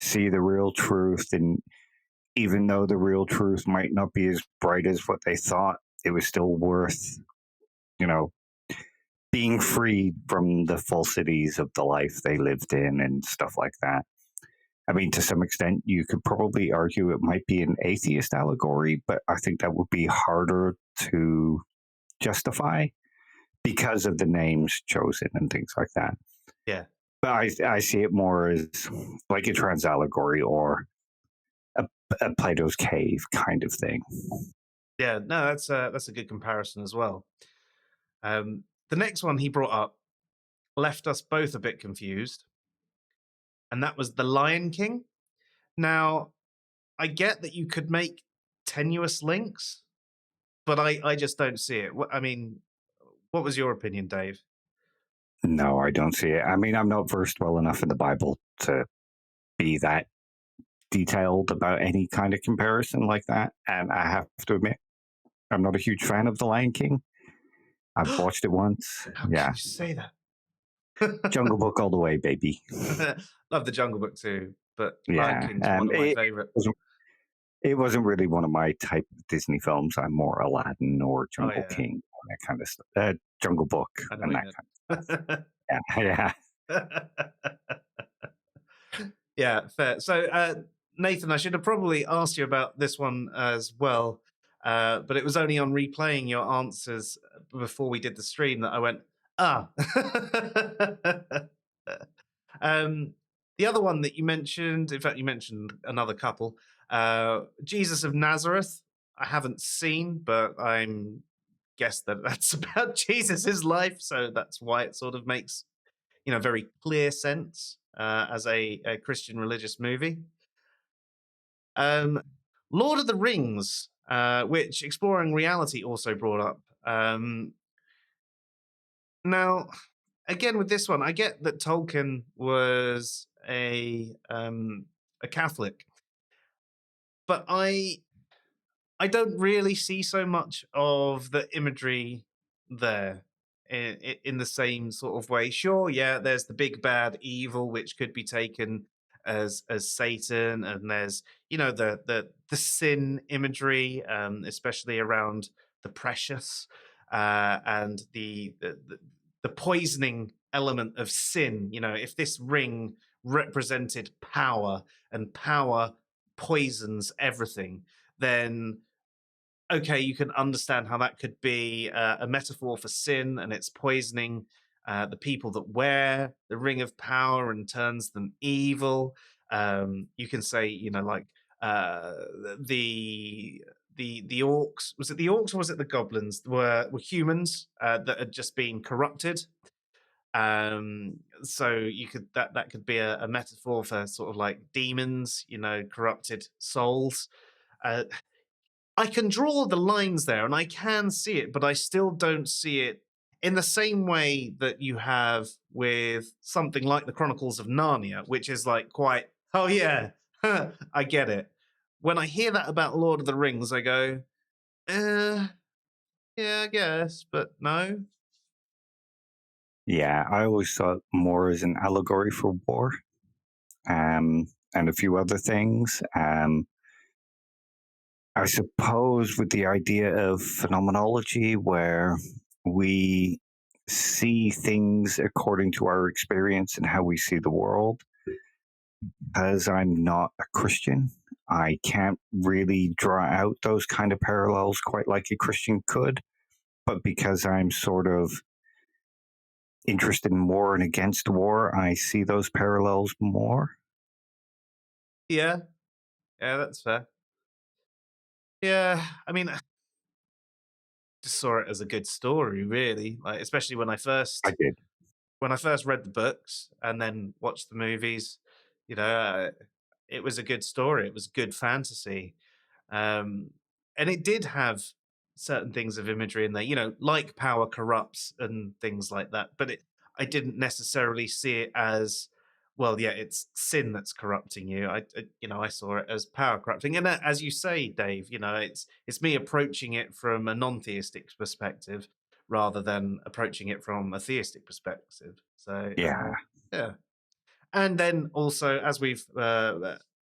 see the real truth. And even though the real truth might not be as bright as what they thought, it was still worth, being freed from the falsities of the life they lived in and stuff like that. I mean, to some extent, you could probably argue it might be an atheist allegory, but I think that would be harder to justify because of the names chosen and things like that. Yeah. But I see it more as like a trans allegory or a Plato's cave kind of thing. Yeah, no, that's a good comparison as well. The next one he brought up left us both a bit confused, and that was The Lion King. Now, I get that you could make tenuous links, but I just don't see it. I mean, what was your opinion, Dave? No, I don't see it. I mean, I'm not versed well enough in the Bible to be that detailed about any kind of comparison like that. And I have to admit, I'm not a huge fan of The Lion King. I've watched it once. How yeah. can you say that? Jungle Book all the way, baby. Love the Jungle Book too, but Yeah, Lion King's one of my favorite. It wasn't really one of my type of Disney films. I'm more Aladdin or Jungle King, that kind of stuff. Jungle Book and that kind of stuff. Yeah. Yeah, fair. So, Nathan, I should have probably asked you about this one as well, but it was only on replaying your answers before we did the stream that I went, the other one that you mentioned, in fact, you mentioned another couple, Jesus of Nazareth, I haven't seen, but I'm guess that that's about Jesus's life, so that's why it sort of makes, very clear sense as a Christian religious movie. Lord of the Rings, which Exploring Reality also brought up. Now, again, with this one, I get that Tolkien was a Catholic, but I don't really see so much of the imagery there in the same sort of way. Sure, yeah, there's the big bad evil, which could be taken as Satan, and there's the sin imagery, especially around the precious and the poisoning element of sin. If this ring represented power and power poisons everything, then okay, you can understand how that could be a metaphor for sin, and it's poisoning the people that wear the ring of power and turns them evil. You can say, like the orcs. Was it the orcs or was it the goblins? Were humans that had just been corrupted. So you could that could be a metaphor for sort of like demons, corrupted souls. I can draw the lines there and I can see it, but I still don't see it in the same way that you have with something like the Chronicles of Narnia, which is like quite, oh yeah, I get it. When I hear that about Lord of the Rings, I go, Yeah, I guess, but no. Yeah, I always saw it more as an allegory for war, and a few other things. I suppose with the idea of phenomenology, where we see things according to our experience and how we see the world. As I'm not a Christian, I can't really draw out those kind of parallels quite like a Christian could. But because I'm sort of interested in war and against war, I see those parallels more. Yeah. Yeah, that's fair. Yeah, I mean, just saw it as a good story, really. Like, especially when I I did. read the books and then watched the movies. You know, it was a good story. It was good fantasy, um, and it did have certain things of imagery in there. You know, like power corrupts and things like that. But I didn't necessarily see it as, well, yeah, it's sin that's corrupting you. I saw it as power corrupting, and as you say, Dave, it's me approaching it from a non-theistic perspective rather than approaching it from a theistic perspective. So Yeah. yeah. And then also, as we've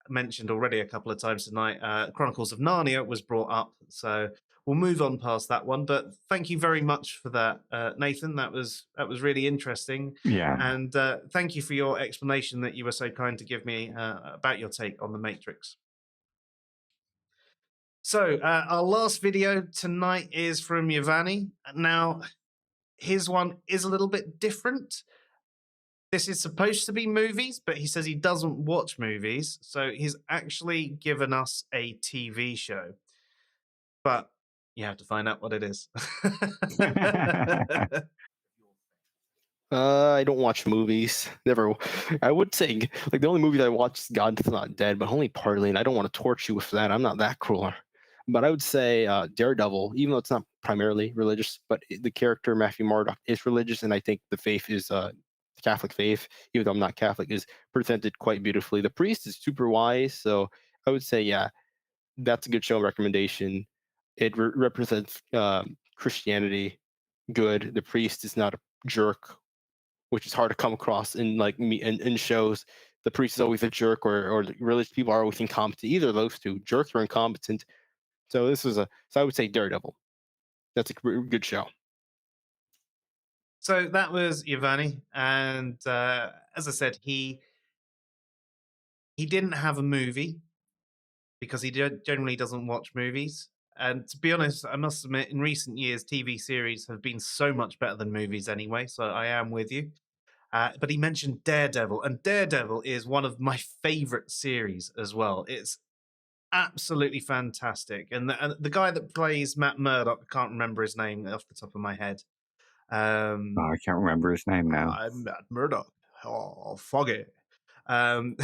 mentioned already a couple of times tonight, Chronicles of Narnia was brought up. So we'll move on past that one. But thank you very much for that, Nathan. That was really interesting. Yeah. And thank you for your explanation that you were so kind to give me about your take on the Matrix. So our last video tonight is from Yovany. Now, his one is a little bit different. This is supposed to be movies, but he says he doesn't watch movies. So he's actually given us a TV show. But you have to find out what it is. I don't watch movies. Never. I would say, like, the only movie that I watch is God's Not Dead, but only partly, and I don't want to torture you with that. I'm not that cruel. But I would say Daredevil, even though it's not primarily religious, but the character Matthew Murdock is religious, and I think the faith is the Catholic faith, even though I'm not Catholic, is presented quite beautifully. The priest is super wise, so I would say, yeah, that's a good show recommendation. It represents Christianity good. The priest is not a jerk, which is hard to come across in like me in shows. The priest is always a jerk, or the religious people are always incompetent. Either of those two, jerks or incompetent. So so I would say Daredevil. That's a good show. So that was Yovany, and as I said, he didn't have a movie because he generally doesn't watch movies. And to be honest, I must admit, in recent years, TV series have been so much better than movies anyway. So I am with you. But he mentioned Daredevil, and Daredevil is one of my favorite series as well. It's absolutely fantastic. And the guy that plays Matt Murdock, I can't remember his name off the top of my head. I can't remember his name now. I'm Matt Murdock. Oh, foggy. I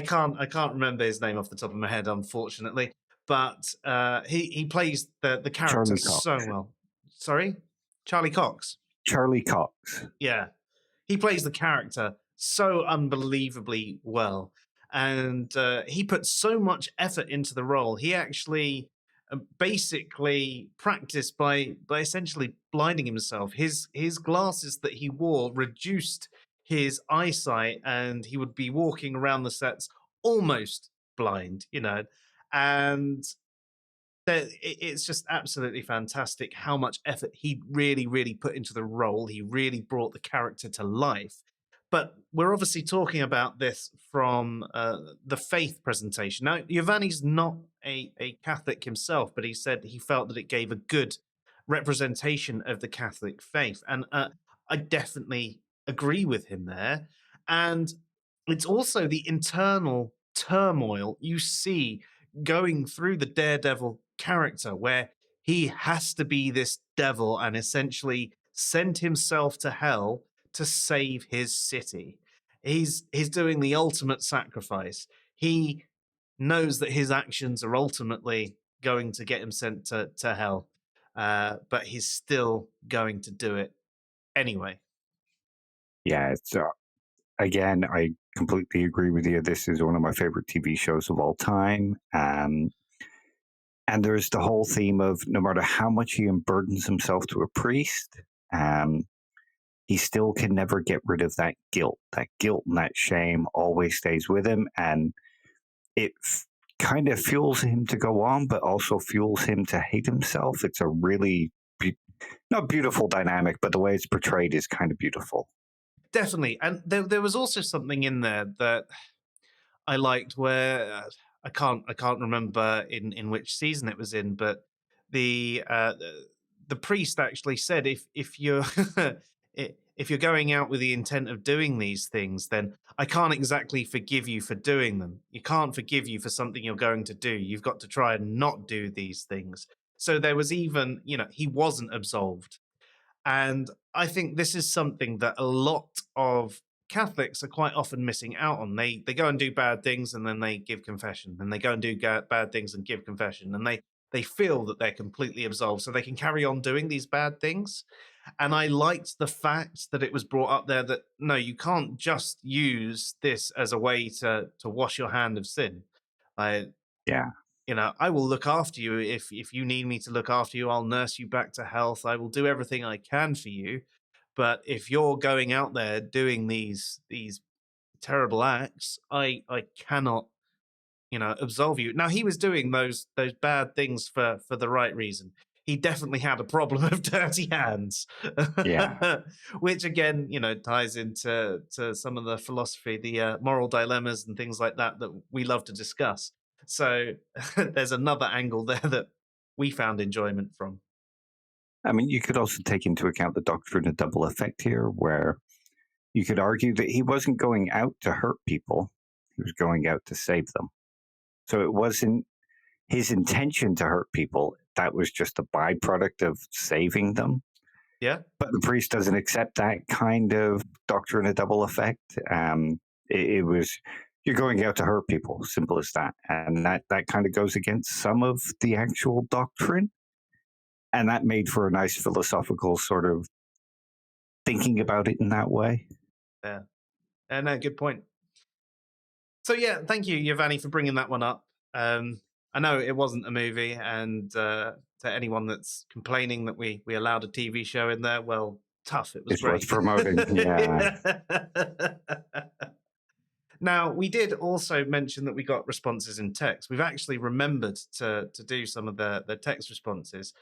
can't remember his name off the top of my head, unfortunately. But he plays the character so well. Sorry, Charlie Cox. Charlie Cox. Yeah, he plays the character so unbelievably well, and he put so much effort into the role. He actually basically practiced by essentially blinding himself. His glasses that he wore reduced his eyesight, and he would be walking around the sets almost blind, and it's just absolutely fantastic how much effort he really, really put into the role. He really brought the character to life. But we're obviously talking about this from the faith presentation. Now, Yovany's not a Catholic himself, but he said he felt that it gave a good representation of the Catholic faith. And I definitely agree with him there. And it's also the internal turmoil you see going through the Daredevil character, where he has to be this devil and essentially send himself to hell to save his city. He's doing the ultimate sacrifice. He knows that his actions are ultimately going to get him sent to hell, but he's still going to do it anyway. Yeah, it's again, I completely agree with you. This is one of my favorite TV shows of all time. And there's the whole theme of no matter how much he unburdens himself to a priest, he still can never get rid of that guilt. That guilt and that shame always stays with him, and it kind of fuels him to go on, but also fuels him to hate himself. It's a really not beautiful dynamic, but the way it's portrayed is kind of beautiful. Definitely. And there was also something in there that I liked where I can't remember in which season it was in, but the priest actually said if you're if you're going out with the intent of doing these things, then I can't exactly forgive you for doing them. You can't forgive you for something you're going to do. You've got to try and not do these things. So there was even, he wasn't absolved. And I think this is something that a lot of Catholics are quite often missing out on. They go and do bad things and then they give confession. And they go and do bad things and give confession. And they feel that they're completely absolved, so they can carry on doing these bad things. And I liked the fact that it was brought up there that, no, you can't just use this as a way to wash your hand of sin. Yeah. I will look after you. If you need me to look after you, I'll nurse you back to health. I will do everything I can for you. But if you're going out there doing these terrible acts, I cannot, absolve you. Now, he was doing those bad things for the right reason. He definitely had a problem of dirty hands. Yeah. Which again, ties into some of the philosophy, the moral dilemmas and things like that we love to discuss. So there's another angle there that we found enjoyment from. I mean, you could also take into account the doctrine of double effect here, where you could argue that he wasn't going out to hurt people. He was going out to save them. So it wasn't his intention to hurt people. That was just a byproduct of saving them. Yeah. But the priest doesn't accept that kind of doctrine of double effect. It was, you're going out to hurt people, simple as that. And that kind of goes against some of the actual doctrine. And that made for a nice philosophical sort of thinking about it in that way. Yeah. And good point. So yeah, thank you, Yovany, for bringing that one up. I know it wasn't a movie, and to anyone that's complaining that we allowed a TV show in there, well, tough. It was great. It's worth promoting, yeah. Now, we did also mention that we got responses in text. We've actually remembered to do some of the text responses.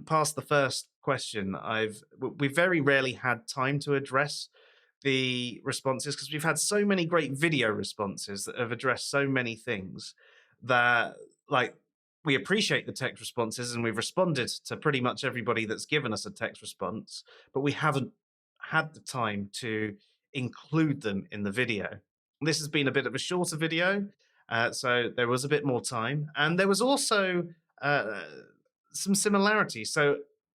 Past the first question, we very rarely had time to address the responses because we've had so many great video responses that have addressed so many things that, we appreciate the text responses and we've responded to pretty much everybody that's given us a text response, but we haven't had the time to include them in the video. This has been a bit of a shorter video, so there was a bit more time. And there was also some similarities. So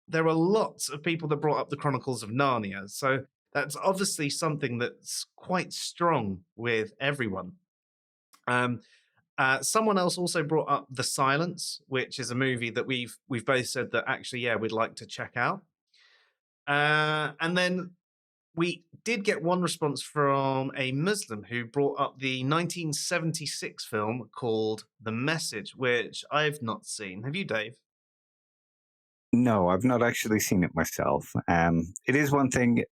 there were lots of people that brought up the Chronicles of Narnia. So that's obviously something that's quite strong with everyone. Someone else also brought up The Silence, which is a movie that we've both said that actually, yeah, we'd like to check out. And then we did get one response from a Muslim who brought up the 1976 film called The Message, which I've not seen. Have you, Dave? No, I've not actually seen it myself. It is one thing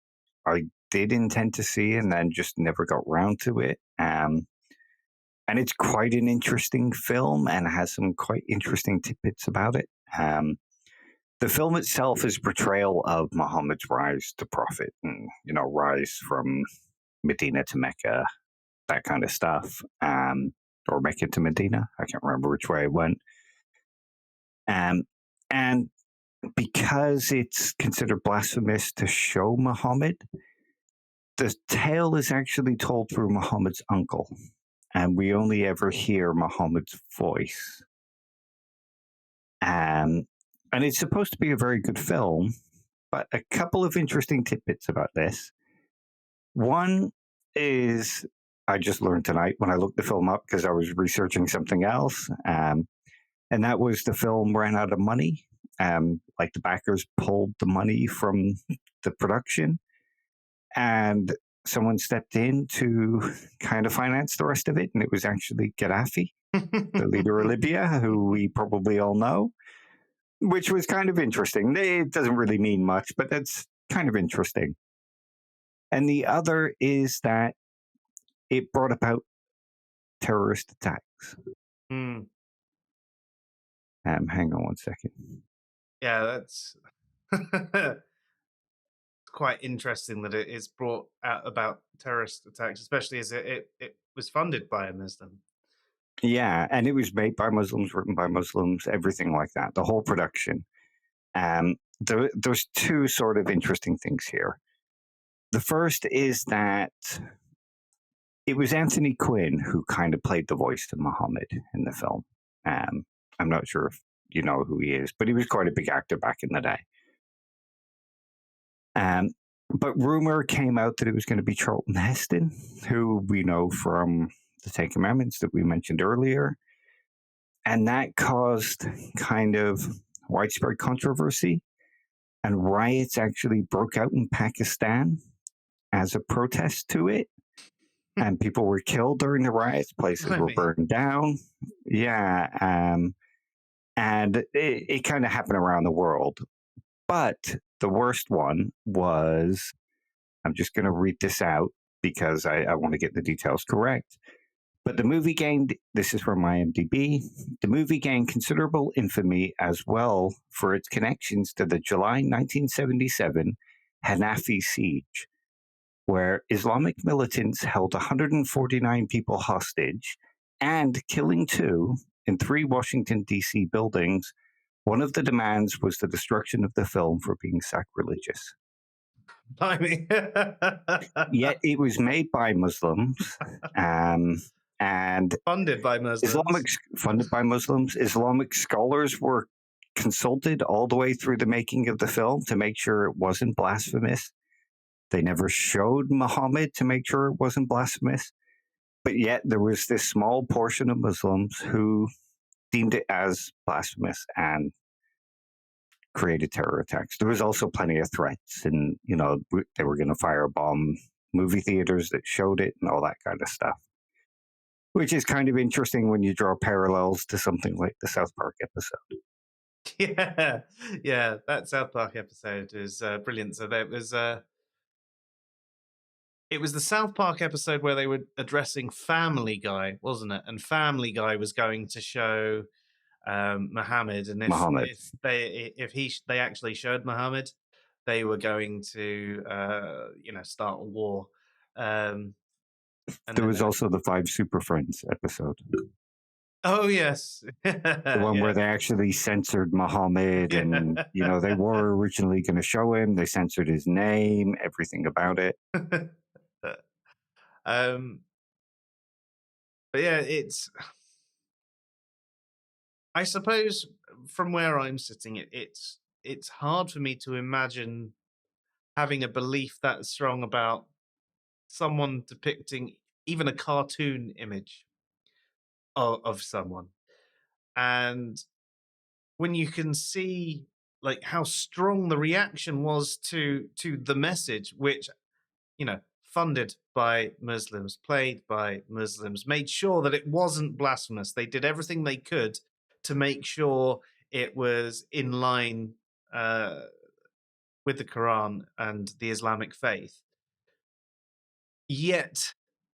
I did intend to see and then just never got round to it. And it's quite an interesting film and has some quite interesting tidbits about it. The film itself is a portrayal of Muhammad's rise to prophet and, rise from Medina to Mecca, that kind of stuff. Or Mecca to Medina. I can't remember which way it went. And because it's considered blasphemous to show Muhammad, the tale is actually told through Muhammad's uncle. And we only ever hear Muhammad's voice. And it's supposed to be a very good film, but a couple of interesting tidbits about this. One is, I just learned tonight when I looked the film up because I was researching something else, and that was the film ran out of money. The backers pulled the money from the production, and someone stepped in to kind of finance the rest of it, and it was actually Gaddafi. the leader Olivia, who we probably all know, which was kind of interesting. It doesn't really mean much, but that's kind of interesting. And the other is that it brought about terrorist attacks. Mm. Hang on one second. Yeah, that's quite interesting that it is brought out about terrorist attacks, especially as it was funded by a Muslim. Yeah, and it was made by Muslims, written by Muslims, everything like that, the whole production. There's two sort of interesting things here. The first is that it was Anthony Quinn who kind of played the voice to Muhammad in the film. I'm not sure if you know who he is, but he was quite a big actor back in the day. But rumor came out that it was going to be Charlton Heston, who we know from the Ten Commandments that we mentioned earlier. And that caused kind of widespread controversy. And riots actually broke out in Pakistan as a protest to it. And people were killed during the riots. Places were burned down. Yeah. And it kind of happened around the world. But the worst one was, I'm just going to read this out because I want to get the details correct. But the movie gained, this is from IMDb, the movie gained considerable infamy as well for its connections to the July 1977 Hanafi siege, where Islamic militants held 149 people hostage and killing 2 in 3 Washington, D.C. buildings. One of the demands was the destruction of the film for being sacrilegious. Yet it was made by Muslims and funded by Muslims. Funded by Muslims. Islamic scholars were consulted all the way through the making of the film to make sure it wasn't blasphemous. They never showed Muhammad to make sure it wasn't blasphemous. But yet there was this small portion of Muslims who deemed it as blasphemous and created terror attacks. There was also plenty of threats, and they were going to firebomb movie theaters that showed it and all that kind of stuff, which is kind of interesting when you draw parallels to something like the South Park episode. Yeah, that South Park episode is brilliant. So there was it was the South Park episode where they were addressing Family Guy, wasn't it? And Family Guy was going to show Muhammad, and if they actually showed Muhammad, they were going to start a war. And there was also the 5 Super Friends episode. Oh yes, the one where they actually censored Muhammad, and they were originally going to show him. They censored his name, everything about it. But yeah, I suppose from where I'm sitting, it's hard for me to imagine having a belief that strong about someone depicting even a cartoon image of someone. And when you can see like how strong the reaction was to the message, which funded by Muslims, played by Muslims, made sure that it wasn't blasphemous. They did everything they could to make sure it was in line with the Quran and the Islamic faith. Yet,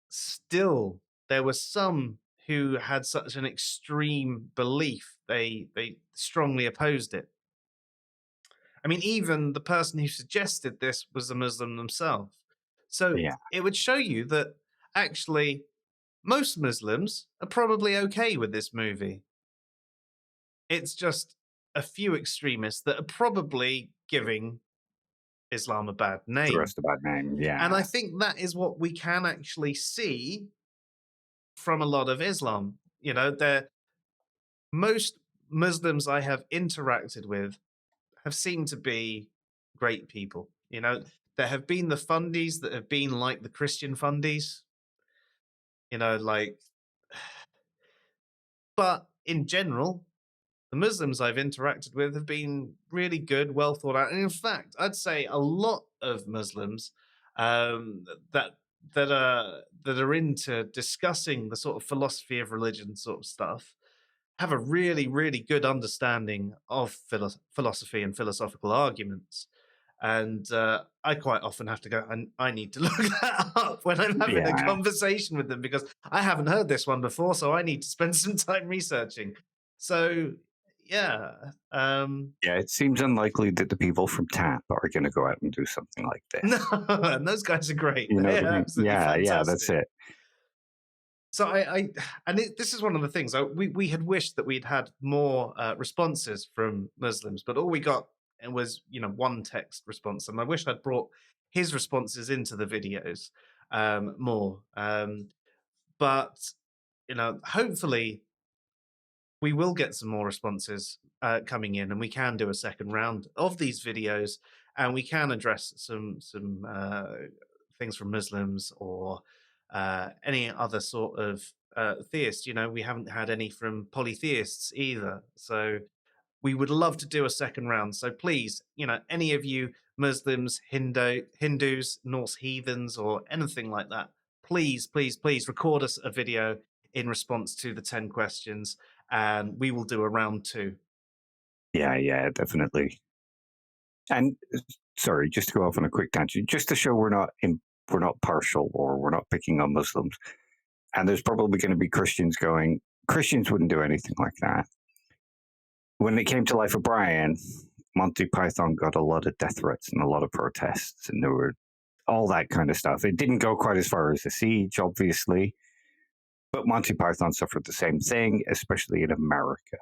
still, there were some who had such an extreme belief, they strongly opposed it. I mean, even the person who suggested this was a Muslim themselves. So it would show you that actually most Muslims are probably okay with this movie. It's just a few extremists that are probably giving Islam a bad name. The rest a bad name, yeah. And I think that is what we can actually see from a lot of Islam. Most Muslims I have interacted with have seemed to be great people. There have been the fundies that have been like the Christian fundies, but in general, the Muslims I've interacted with have been really good, well thought out. And in fact, I'd say a lot of Muslims that that are into discussing the sort of philosophy of religion sort of stuff have a really, really good understanding of philosophy and philosophical arguments. And I quite often have to go, and I need to look that up when I'm having a Yeah. conversation with them because I haven't heard this one before, so I need to spend some time researching. So, yeah. Yeah, it seems unlikely that the people from TAP are going to go out and do something like this. No, and those guys are great. You know They're what I mean? absolutely Yeah, that's fantastic. it. So this is one of the things. We had wished that we'd had more responses from Muslims, but all we got was one text response, and I wish I'd brought his responses into the videos more. But hopefully we will get some more responses coming in, and we can do a second round of these videos, and we can address some things from Muslims or any other sort of theist. We haven't had any from polytheists either. So we would love to do a second round. So please, any of you Muslims, Hindus, Norse heathens, or anything like that, please, please, please record us a video in response to the 10 questions, and we will do a round 2. Yeah, definitely. And sorry, just to go off on a quick tangent, just to show we're not partial or we're not picking on Muslims. And there's probably going to be Christians going, Christians wouldn't do anything like that. When it came to Life of Brian, Monty Python got a lot of death threats and a lot of protests, and there were all that kind of stuff. It didn't go quite as far as the siege, obviously, but Monty Python suffered the same thing, especially in America.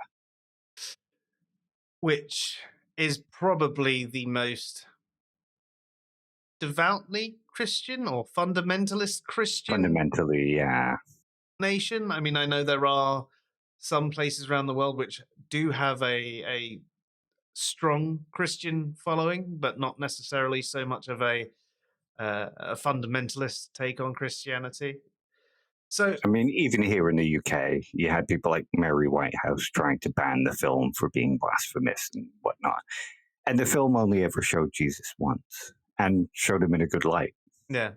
Which is probably the most devoutly Christian or fundamentalist Christian Fundamentally, yeah. nation. I mean, I know there are some places around the world which do have a strong Christian following, but not necessarily so much of a fundamentalist take on Christianity. So, I mean, even here in the UK, you had people like Mary Whitehouse trying to ban the film for being blasphemous and whatnot. And the film only ever showed Jesus once and showed him in a good light. Yeah.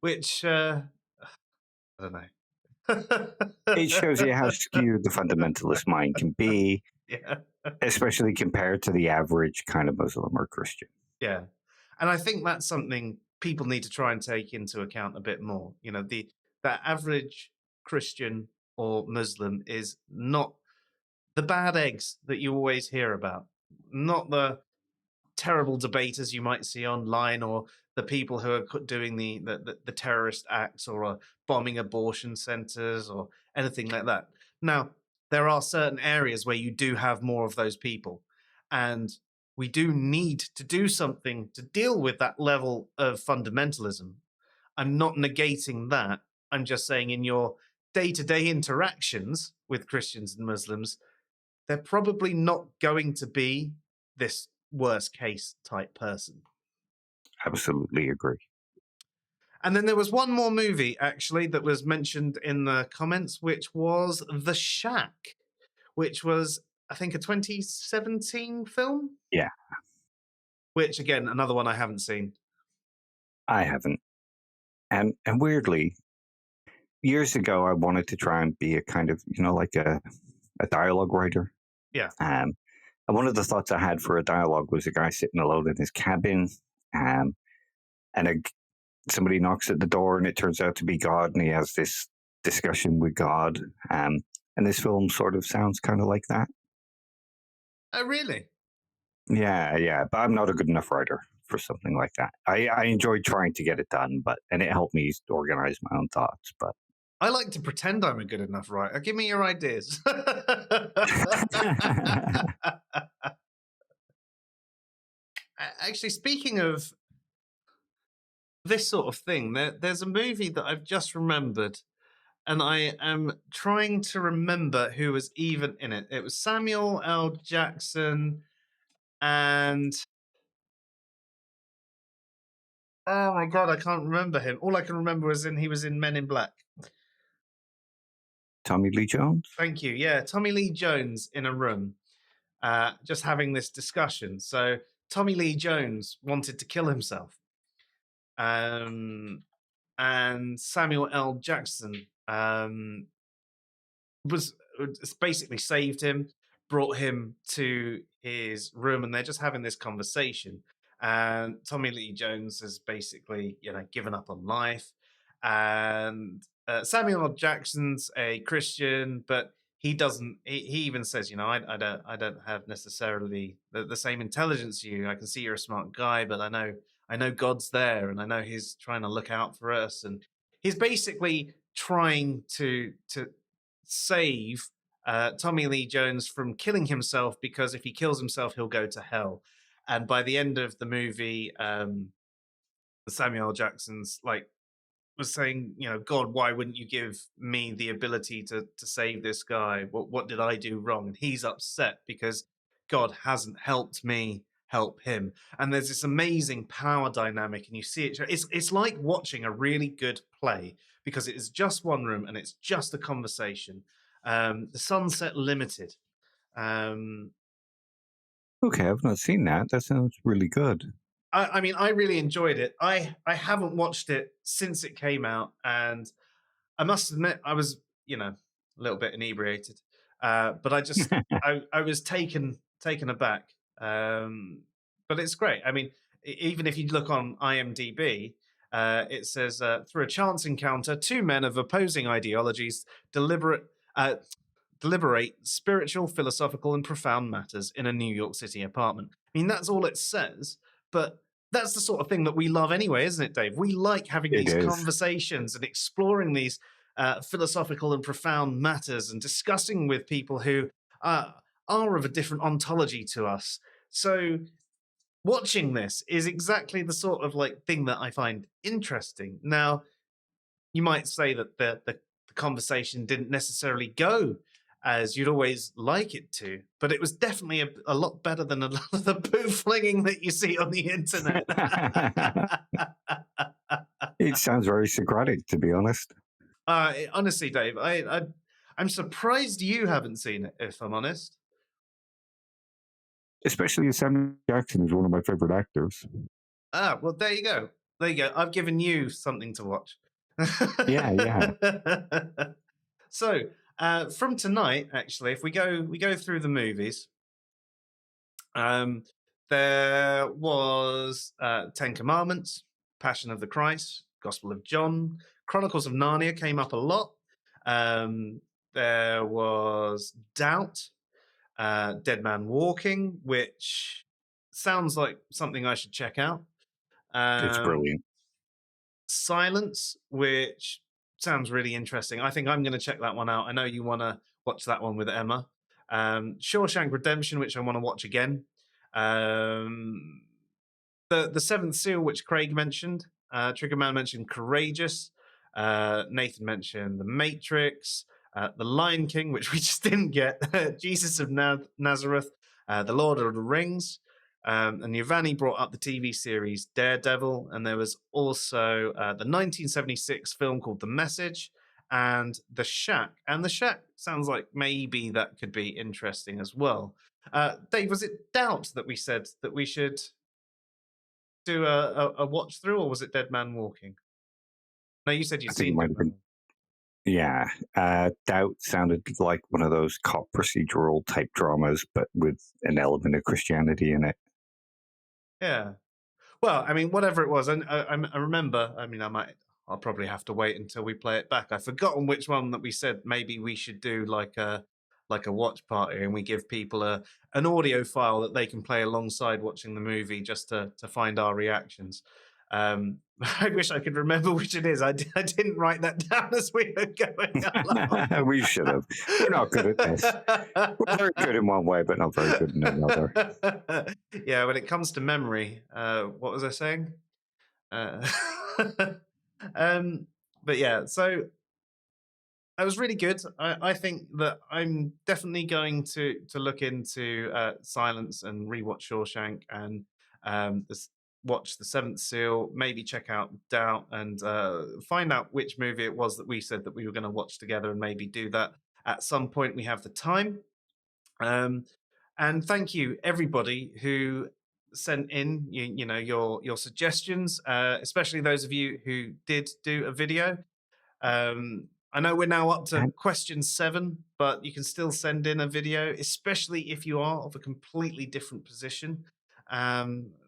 Which, I don't know. It shows you how skewed the fundamentalist mind can be, Yeah. especially compared to the average kind of Muslim or Christian. Yeah. And I think that's something people need to try and take into account a bit more. That average Christian or Muslim is not the bad eggs that you always hear about, not the terrible debaters you might see online or the people who are doing the terrorist acts or are bombing abortion centers or anything like that. Now, there are certain areas where you do have more of those people, and we do need to do something to deal with that level of fundamentalism. I'm not negating that. I'm just saying in your day-to-day interactions with Christians and Muslims, they're probably not going to be this worst case type person. Absolutely agree. And then there was one more movie, actually, that was mentioned in the comments, which was The Shack, which was, I think, a 2017 film. Yeah. Which, again, another one I haven't seen. I haven't. And weirdly, years ago, I wanted to try and be a kind of, like a dialogue writer. Yeah. And one of the thoughts I had for a dialogue was a guy sitting alone in his cabin, and somebody knocks at the door, and it turns out to be God, and he has this discussion with God. And this film sort of sounds kind of like that. Oh, really? Yeah, but I'm not a good enough writer for something like that. I enjoyed trying to get it done, and it helped me organize my own thoughts. But I like to pretend I'm a good enough writer. Give me your ideas. Actually, speaking of this sort of thing, there's a movie that I've just remembered, and I am trying to remember who was even in it. It was Samuel L. Jackson and... Oh my God, I can't remember him. All I can remember is he was in Men in Black. Tommy Lee Jones? Thank you. Yeah, Tommy Lee Jones in a room, just having this discussion. So Tommy Lee Jones wanted to kill himself. and Samuel L. Jackson was basically saved him, brought him to his room, and they're just having this conversation. And Tommy Lee Jones has basically, given up on life. And Samuel L. Jackson's a Christian, but he doesn't. He even says, I don't have necessarily the same intelligence as you. I can see you're a smart guy, but I know God's there, and I know He's trying to look out for us. And he's basically trying to save Tommy Lee Jones from killing himself, because if he kills himself, he'll go to hell. And by the end of the movie, Samuel L. Jackson's was saying, God, why wouldn't you give me the ability to save this guy? What did I do wrong? And he's upset because God hasn't helped me help him. And there's this amazing power dynamic, and you see it. It's like watching a really good play, because it is just one room and it's just a conversation. The Sunset Limited. Okay, I've not seen that. That sounds really good. I mean, I really enjoyed it. I haven't watched it since it came out, and I must admit I was, a little bit inebriated. But I just I was taken aback. But it's great. I mean, even if you look on IMDb, it says through a chance encounter, two men of opposing ideologies deliberate deliberate spiritual, philosophical, and profound matters in a New York City apartment. I mean, that's all it says, but that's the sort of thing that we love anyway, isn't it, Dave? We like having these conversations and exploring these philosophical and profound matters and discussing with people who are of a different ontology to us. So watching this is exactly the sort of thing that I find interesting. Now, you might say that the conversation didn't necessarily go as you'd always like it to, but it was definitely a lot better than a lot of the poo flinging that you see on the internet. It sounds very Socratic, to be honest. Honestly, Dave, I'm surprised you haven't seen it, if I'm honest. Especially as Samuel Jackson is one of my favorite actors. Well, there you go. There you go. I've given you something to watch. Yeah. So, from tonight, actually, if we go through the movies, there was Ten Commandments, Passion of the Christ, Gospel of John, Chronicles of Narnia came up a lot. There was Doubt, Dead Man Walking, which sounds like something I should check out. It's brilliant. Silence, which sounds really interesting. I think I'm going to check that one out. I know you want to watch that one with Emma. Shawshank Redemption, which I want to watch again. The Seventh Seal, which Craig mentioned. Triggerman mentioned Courageous. Nathan mentioned The Matrix. The Lion King, which we just didn't get. Jesus of Nazareth. The Lord of the Rings. And Yovany brought up the TV series Daredevil, and there was also the 1976 film called The Message and The Shack. And The Shack sounds like maybe that could be interesting as well. Dave, was it Doubt that we said that we should do a watch through, or was it Dead Man Walking? No, you said you'd seen Dead Man. Yeah, Doubt sounded like one of those cop procedural type dramas, but with an element of Christianity in it. Yeah. Well, I mean, whatever it was, I remember. I mean, I'll probably have to wait until we play it back. I've forgotten which one that we said maybe we should do like a watch party, and we give people an audio file that they can play alongside watching the movie just to find our reactions. I wish I could remember which it is. I didn't write that down as we were going along. We should have. We're not good at this. We're very good in one way, but not very good in another. Yeah, when it comes to memory, what was I saying? But yeah, so that was really good. I think that I'm definitely going to look into Silence and rewatch Shawshank and watch The Seventh Seal, maybe check out Doubt, and find out which movie it was that we said that we were going to watch together, and maybe do that at some point we have the time. And thank you, everybody who sent in, you know, your suggestions, especially those of you who did do a video. I know we're now up to question 7, but you can still send in a video, especially if you are of a completely different position.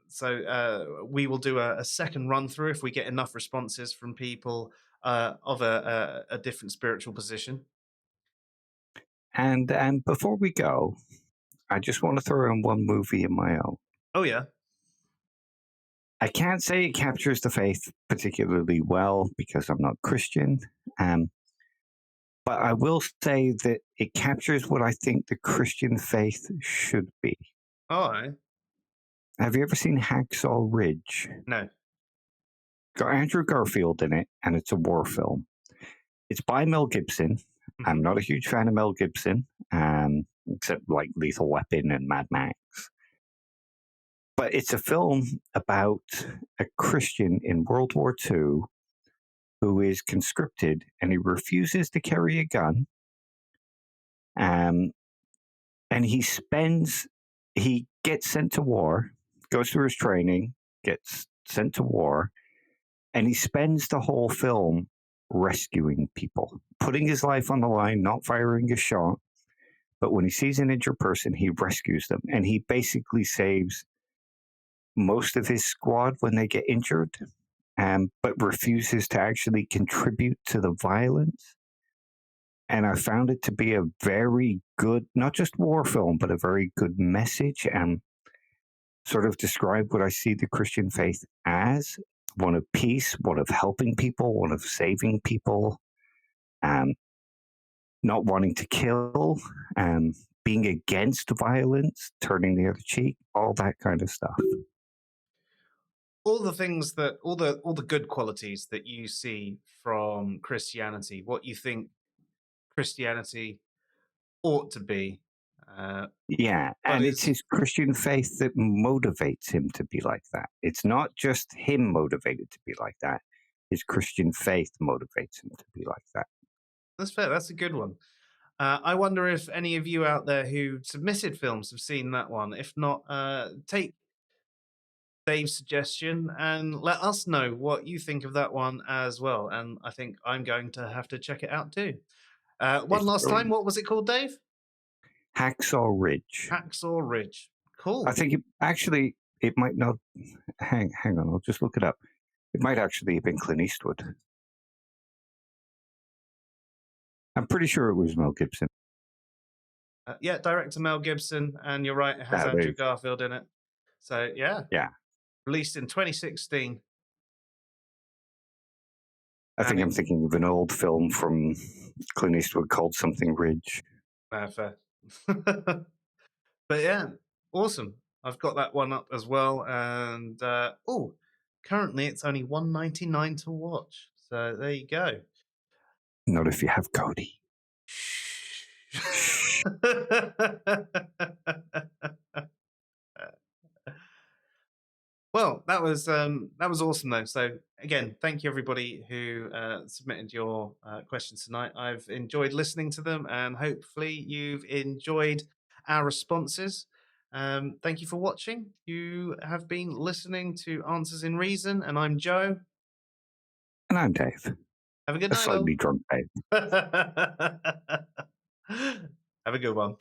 So we will do a second run through if we get enough responses from people of a different spiritual position. And before we go, I just want to throw in one movie of my own. Oh, yeah. I can't say it captures the faith particularly well because I'm not Christian. But I will say that it captures what I think the Christian faith should be. All right. Have you ever seen Hacksaw Ridge? No. Got Andrew Garfield in it, and it's a war film. It's by Mel Gibson. I'm not a huge fan of Mel Gibson, except like Lethal Weapon and Mad Max. But it's a film about a Christian in World War II who is conscripted, and he refuses to carry a gun. And he gets sent to war, goes through his training, gets sent to war, and he spends the whole film rescuing people, putting his life on the line, not firing a shot. But when he sees an injured person, he rescues them, and he basically saves most of his squad when they get injured, but refuses to actually contribute to the violence. And I found it to be a very good, not just war film, but a very good message, and sort of describe what I see the Christian faith as: one of peace, one of helping people, one of saving people, not wanting to kill, being against violence, turning the other cheek, all that kind of stuff. All the things that, all the good qualities that you see from Christianity, what you think Christianity ought to be. Yeah, and it's his Christian faith that motivates him to be like that. It's not just him motivated to be like that. His Christian faith motivates him to be like that. That's fair. That's a good one. I wonder if any of you out there who submitted films have seen that one. If not, take Dave's suggestion and let us know what you think of that one as well. And I think I'm going to have to check it out too. One last time, what was it called, Dave? Hacksaw Ridge. Hacksaw Ridge. Cool. I think it might not. Hang on, I'll just look it up. It might actually have been Clint Eastwood. I'm pretty sure it was Mel Gibson. Yeah, director Mel Gibson, and you're right, it has Andrew Garfield in it. So yeah. Released in 2016. I think I'm thinking of an old film from Clint Eastwood called something Ridge. Fair. But yeah, awesome. I've got that one up as well, and currently it's only $1.99 to watch. So there you go. Not if you have Cody. Well, that was awesome though. So again, thank you everybody who submitted your questions tonight. I've enjoyed listening to them, and hopefully you've enjoyed our responses. Thank you for watching. You have been listening to Answers in Reason, and I'm Joe. And I'm Dave. Have a good night. Slightly drunk Dave. Have a good one.